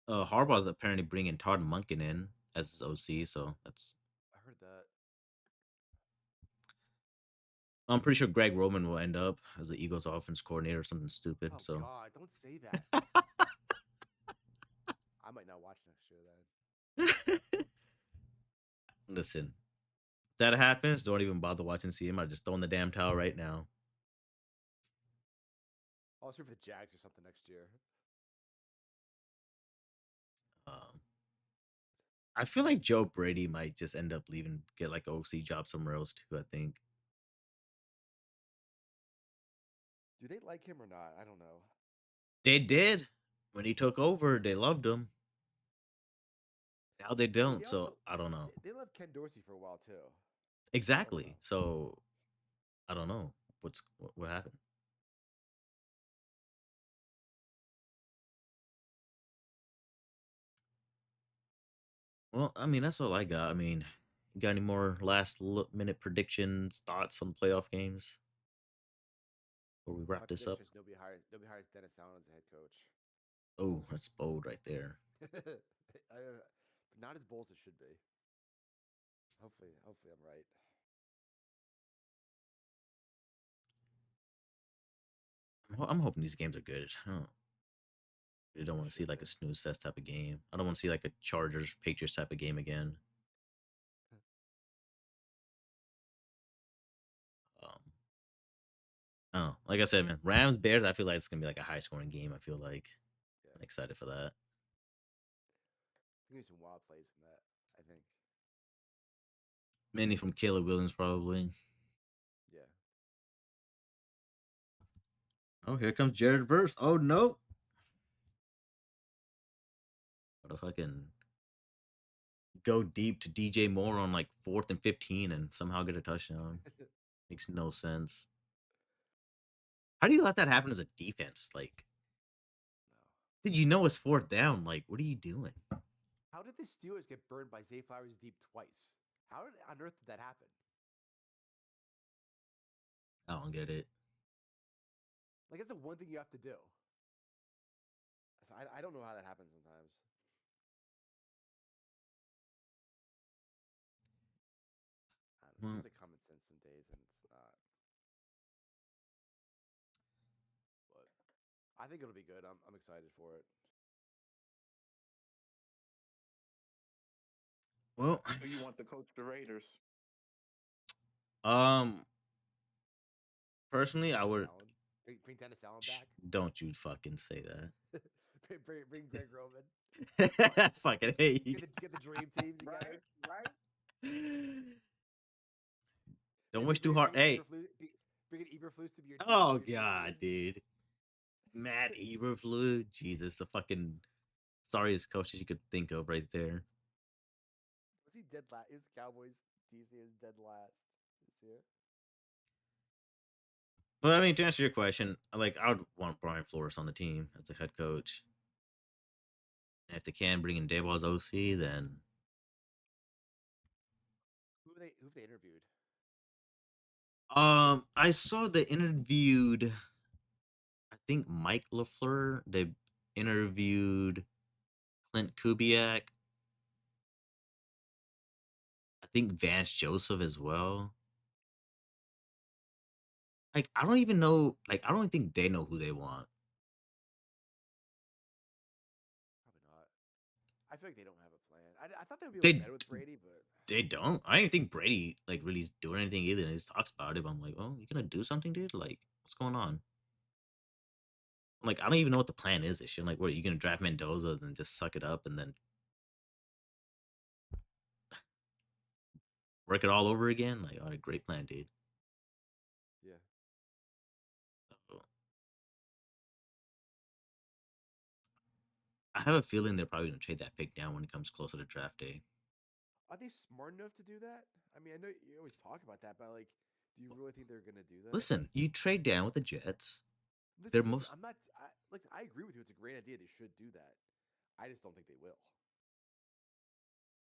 S2: Harbaugh's apparently bringing Todd Munkin in as his OC, so that's.
S3: I heard that.
S2: I'm pretty sure Greg Roman will end up as the Eagles offense coordinator or something stupid.
S3: Oh
S2: So
S3: God, don't say that. I might not watch next year then.
S2: listen, if that happens, don't even bother watching CM. I just throw in the damn towel right now.
S3: I'll root for the Jags or something next year.
S2: I feel like Joe Brady might just end up leaving, get like an OC job somewhere else too. I think.
S3: Do they like him or not? I don't know.
S2: They did when he took over. They loved him. Now they don't. So I don't know
S3: They loved Ken Dorsey for a while too.
S2: exactly. So I don't know what happened. Well, I mean that's all I got. I mean, you got any more last minute predictions, thoughts on playoff games before we wrap
S3: My
S2: this up?
S3: prediction is nobody hires Dennis Allen as a head coach.
S2: Oh, that's bold right there.
S3: But not as bold as it should be. Hopefully I'm right.
S2: I'm hoping these games are good. I don't want to see
S3: Should
S2: like
S3: be.
S2: a snooze fest type of game. I don't want to see like a Chargers Patriots type of game again. Oh, Like I said, man, Rams Bears. I feel like it's gonna be like a high scoring game. I feel like
S3: Yeah.
S2: I'm excited for that.
S3: There's gonna be some wild plays in that. I think.
S2: Many from Caleb Williams probably.
S3: Yeah.
S2: Oh, here comes Jared Verse. Oh no. What if I can go deep to DJ Moore on like 4th and 15 and somehow get a touchdown? Makes no sense. How do you let that happen as a defense? Like,
S3: No.
S2: did you know it's 4th down? Like, what are you doing?
S3: How did the Steelers get burned by Zay Flowers deep twice? How on earth did that happen?
S2: I don't get it.
S3: Like that's the one thing you have to do. So I don't know how that happens sometimes. I don't know,
S2: Well,
S3: it's just like common sense some days, and it's not. But I think it'll be good. I'm excited for it.
S2: well,
S5: Who you want to coach the Raiders?
S2: um, personally, I
S3: Dennis
S2: would.
S3: Allen. Bring Dennis Allen back.
S2: Don't you fucking say that.
S3: bring Greg Roman.
S2: Fucking hate you.
S3: Get the dream team together.
S5: Right.
S2: Don't
S3: And
S2: wish too hard. Hey.
S3: Bring an Eberflus to be your.
S2: Oh
S3: your
S2: god,
S3: team.
S2: dude. Matt Eberflus. Jesus, the fucking sorriest coach you could think of right there.
S3: Was he dead last? He was the Cowboys DC. Was dead last this year.
S2: But I mean, to answer your question, like I would want Brian Flores on the team as a head coach. And if they can bring in Daboll as OC, then
S3: Who've they interviewed?
S2: I saw they interviewed I think Mike LaFleur. They interviewed Clint Kubiak. I think Vance Joseph as well. Like I don't even know. Like I don't even think they know who they want.
S3: Probably not. I feel like they don't have a plan. I thought they would be able
S2: They
S3: to better with Brady, but
S2: they don't. I don't think Brady like really is doing anything either. And he just talks about it. But I'm like, oh, you gonna do something, dude? Like, what's going on? I'm like, I don't even know what the plan is. This shit. I'm like, what are you gonna draft Mendoza and just suck it up and then work it all over again? Like, oh, a great plan, dude.
S3: yeah.
S2: So, I have a feeling they're probably gonna trade that pick down when it comes closer to draft day.
S3: Are they smart enough to do that? I mean, I know you always talk about that, but like, do you really think they're gonna do that?
S2: Listen, you trade down with the Jets.
S3: Listen,
S2: most-
S3: I'm not. I agree with you. It's a great idea. They should do that. I just don't think they will.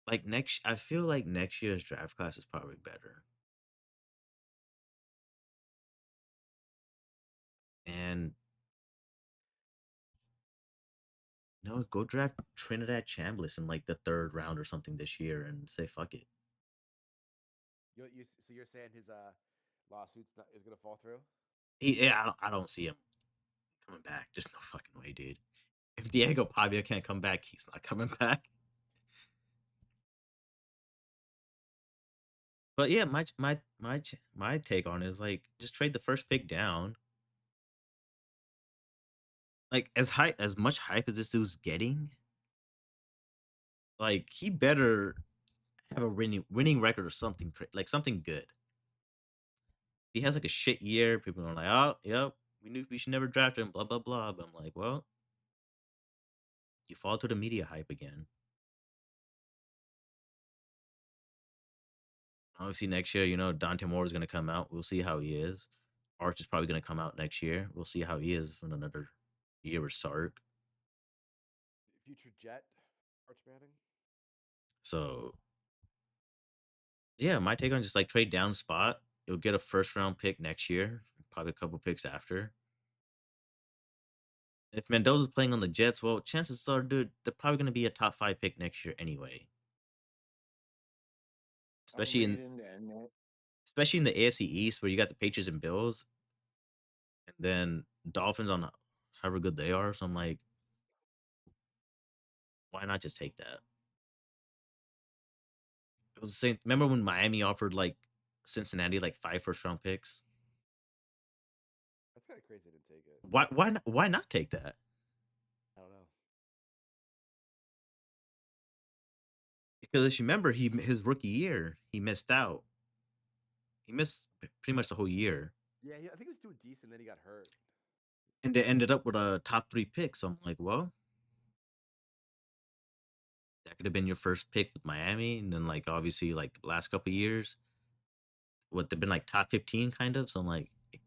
S2: Like I feel like next year's draft class is probably better. And no, go draft Trinidad Chambliss in like the 3rd round or something this year and say fuck it.
S3: So you're saying his lawsuit's is gonna fall through?
S2: Yeah, I don't see him coming back. There's no fucking way, dude. If Diego Pavia can't come back, he's not coming back. But yeah, my take on it is like just trade the first pick down. Like as much hype as this dude's getting, like he better have a winning record or something like something good. He has like a shit year. People are like, oh, yep, we knew we should never draft him. Blah blah blah. But I'm like, well, you fall to the media hype again. Obviously, next year, Dante Moore is going to come out. We'll see how he is. Arch is probably going to come out next year. We'll see how he is in another year with Sark.
S3: Future Jet, Arch Manning.
S2: So, yeah, my take on just like trade down spot. You'll get a 1st round pick next year, probably a couple picks after. If Mendoza's playing on the Jets, well, chances are, dude, they're probably going to be a top 5 pick next year anyway. Especially in the AFC East where you got the Patriots and Bills, and then Dolphins on however good they are. So I'm like, why not just take that? It was the same. Remember when Miami offered like Cincinnati like 5 first round picks?
S3: kind of crazy they didn't take it.
S2: Why not take that?
S3: I don't know.
S2: Because if you remember, his rookie year, he missed out. He missed pretty much the whole year,
S3: Yeah, I think he was doing decent. Then he got hurt.
S2: and they ended up with a top 3 pick. So I'm like, well, that could have been your first pick with Miami, and then like obviously like the last couple years, what they've been like top 15 kind of. So I'm like, I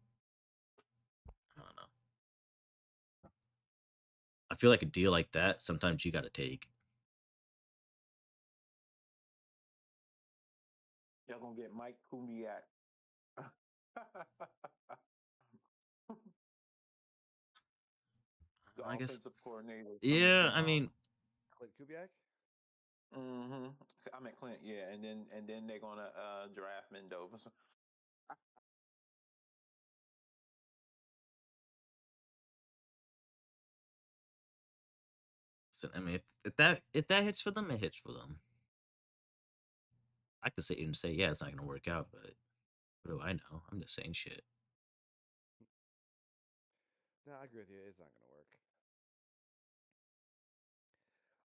S2: don't know. I feel like a deal like that sometimes you got to take.
S5: Y'all gonna get Mike Kubiak. The
S2: I guess.
S5: offensive coordinator
S2: Yeah, I
S5: from
S2: mean,
S3: Clint Kubiak.
S5: mm-hmm. I meant Clint, yeah, and then they're gonna draft Mendoza.
S2: so, I mean, if that hits for them, it hits for them. I could sit here and say, yeah, it's not gonna work out, but what do I know? I'm just saying shit.
S3: No, I agree with you. It's not going to work.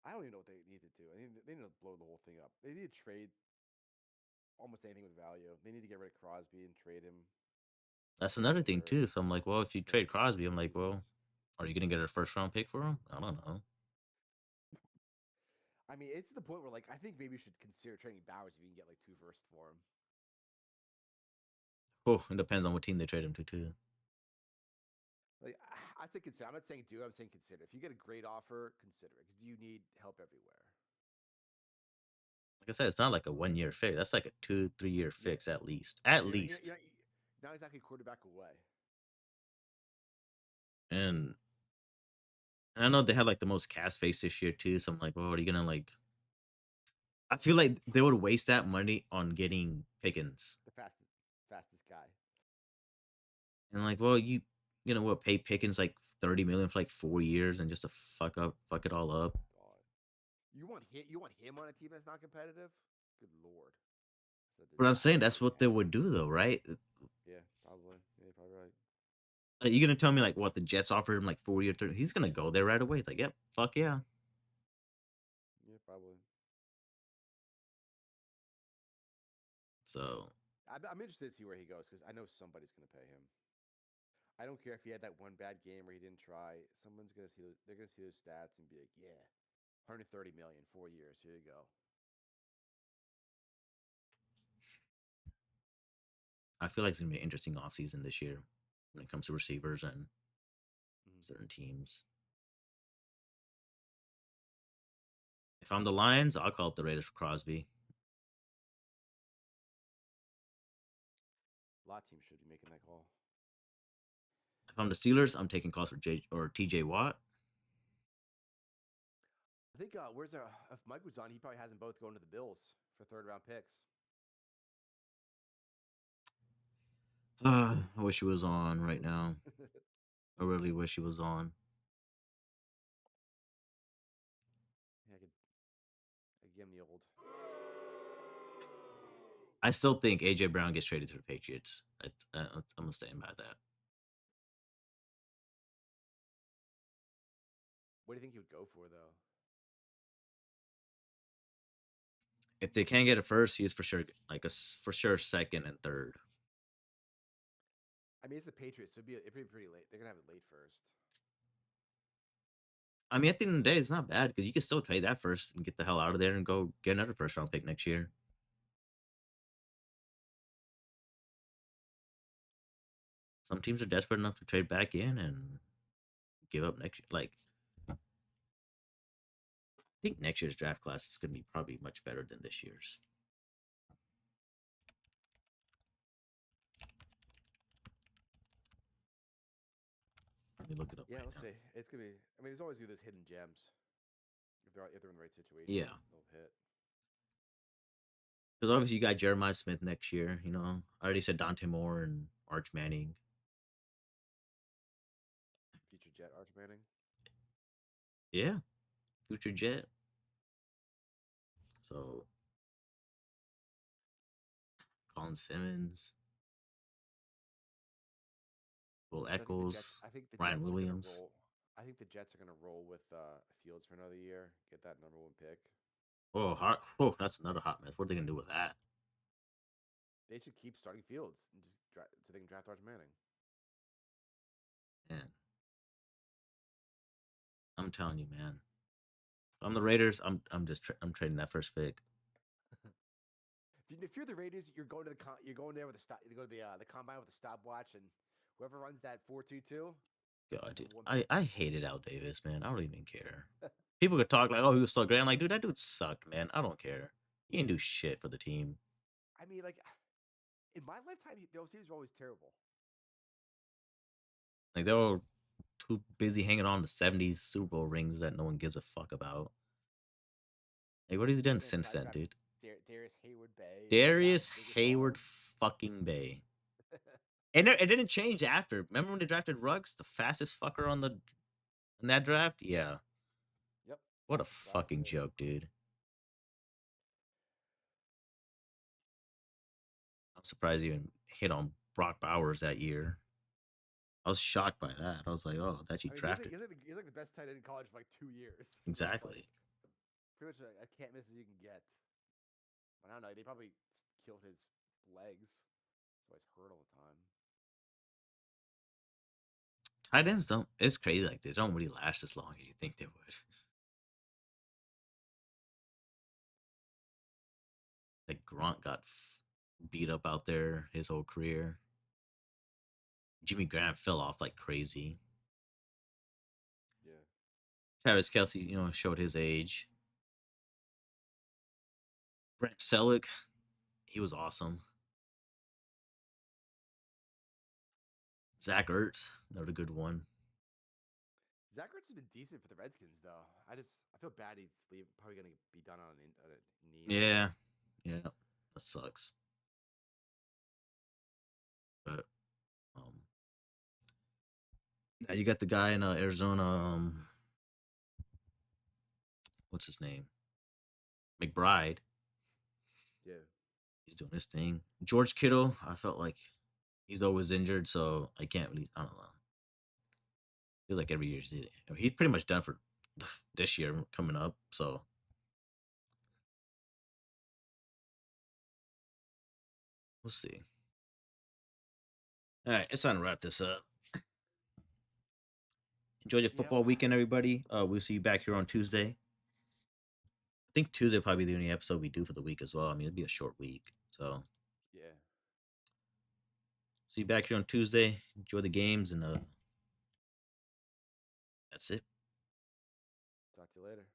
S3: I don't even know what they need to do. They need to blow the whole thing up. They need to trade almost anything with value. They need to get rid of Crosby and trade him.
S2: That's
S3: for
S2: another thing
S3: cheaper
S2: too. So I'm like, well, if you
S3: for
S2: trade Crosby, I'm like, well,
S3: pieces.
S2: are you gonna get a first round pick for him? I don't know.
S3: I mean, it's to the point where like I think maybe you should consider trading Bowers if you can get like 2 firsts for him.
S2: Oh, it depends on what team they trade him to too.
S3: Like I'd say consider. I'm not saying do. I'm saying consider. If you get a great offer, consider it because you need help everywhere.
S2: Like I said, it's not like a 1 year fix. That's like a 2-3 year
S3: Yeah.
S2: fix at least. At
S3: You're
S2: least.
S3: not exactly quarterback away.
S2: And I know they had like the most cap space this year too. So I'm like, well, are you gonna like? I feel like they would waste that money on getting Pickens.
S3: The fastest guy.
S2: And like, well, you know what? Pay Pickens like 30 million for like 4 years and just to fuck it all up.
S3: God. You want him on a team that's not competitive? Good lord.
S2: But I'm saying that's what they would do though, right?
S3: Yeah, probably. Yeah, you're probably right.
S2: Like, you gonna tell me like what the Jets offered him like 40 or 30? He's gonna go there right away. It's like, yep, fuck yeah.
S3: Yeah, probably.
S2: So
S3: I'm interested to see where he goes because I know somebody's going to pay him. I don't care if he had that one bad game where he didn't try. Someone's going to see those. They're going to see those stats and be like, "Yeah, 130 million, 4 years. Here you go."
S2: I feel like it's gonna be an interesting offseason this year when it comes to receivers and certain teams. If I'm the Lions, I'll call up the Raiders for Crosby.
S3: A lot of teams should be making that call.
S2: If I'm the Steelers, I'm taking calls for TJ Watt.
S3: I think if Mike was on, he probably has them both going to the Bills for 3rd-round picks.
S2: I wish he was on right now. I really wish he was on.
S3: Yeah, I give him the old.
S2: I still think AJ Brown gets traded to the Patriots. I'm gonna stand by that.
S3: What do you think he would go for though?
S2: If they can't get a first, he is for sure like for sure second and third.
S3: I mean, it's the Patriots, so it'd be pretty late. They're gonna have it late first.
S2: I mean, at the end of the day, it's not bad because you can still trade that first and get the hell out of there and go get another first round pick next year. Some teams are desperate enough to trade back in and give up next year. Like, I think next year's draft class is going to be probably much better than this year's. Let me look it up.
S3: Yeah,
S2: right
S3: we'll
S2: now.
S3: see. It's gonna be. I mean, there's always those hidden gems. If they're in the right situation,
S2: Yeah.
S3: they'll hit.
S2: Because obviously you got Jeremiah Smith next year. You know, I already said Dante Moore and Arch Manning.
S3: Future Jet Arch Manning.
S2: Yeah, future Jet. So, Colin Simmons. Will
S3: I think the
S2: Eccles,
S3: Jets. I think the
S2: Ryan
S3: Jets are
S2: Williams.
S3: gonna roll. I think the Jets are gonna roll with Fields for another year. Get that #1 pick.
S2: Oh, hot. Oh, that's another hot mess. What are they gonna do with that?
S3: They should keep starting Fields and just so they can draft Arch Manning.
S2: Man, I'm telling you, man. If I'm the Raiders. I'm trading that first pick.
S3: If you're the Raiders, you're going to you're going there with a stop. You go to the combine with a stopwatch, and whoever runs that 4.22.
S2: God, dude,
S3: #1 pick.
S2: I hated Al Davis, man. I don't even care. People could talk like, oh, he was so great. I'm like, dude, that dude sucked, man. I don't care. He didn't do shit for the team.
S3: I mean, like in my lifetime, those teams were always terrible.
S2: Like they were too busy hanging on to 70s Super Bowl rings that no one gives a fuck about. Like, what has he done
S3: Man,
S2: since then, dude?
S3: Darius Hayward Bay.
S2: Darius
S3: Biggest
S2: Hayward
S3: arm.
S2: fucking Bay. And it didn't change after. Remember when they drafted Ruggs, the fastest fucker in that draft? Yeah.
S3: Yep.
S2: What a
S3: That was
S2: fucking
S3: it.
S2: joke, dude. I'm surprised he even hit on Brock Bowers that year. I was shocked by that. I was like, oh, that you
S3: I mean,
S2: drafted.
S3: he's like the best tight end in college for like 2 years. So it's
S2: Exactly.
S3: like pretty much a can't miss as you can get. But I don't know. They probably killed his legs. So he's hurt all the time.
S2: Tight ends don't. It's crazy. Like they don't really last as long as you think they would. Like Gronk got beat up out there his whole career. Jimmy Graham fell off like crazy.
S3: Yeah.
S2: Travis Kelsey, showed his age. Brent Selleck, he was awesome. Zach Ertz, another good one.
S3: Zach Ertz has been decent for the Redskins, though. I feel bad he's probably going to be done on a knee.
S2: Yeah, that sucks. But now you got the guy in Arizona. What's his name? McBride.
S3: Yeah.
S2: He's doing his thing. George Kittle, I felt like he's always injured, so I can't really. I don't know. I feel like every year he's pretty much done for this year coming up. So we'll see. All right, it's time to wrap this up. Enjoy your football weekend, everybody. We'll see you back here on Tuesday. I think Tuesday will probably be the only episode we do for the week as well. I mean, it'll be a short week. So
S3: Yeah.
S2: see you back here on Tuesday. Enjoy the games, and that's it.
S3: Talk to you later.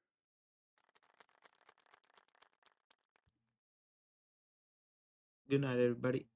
S2: Good night, everybody.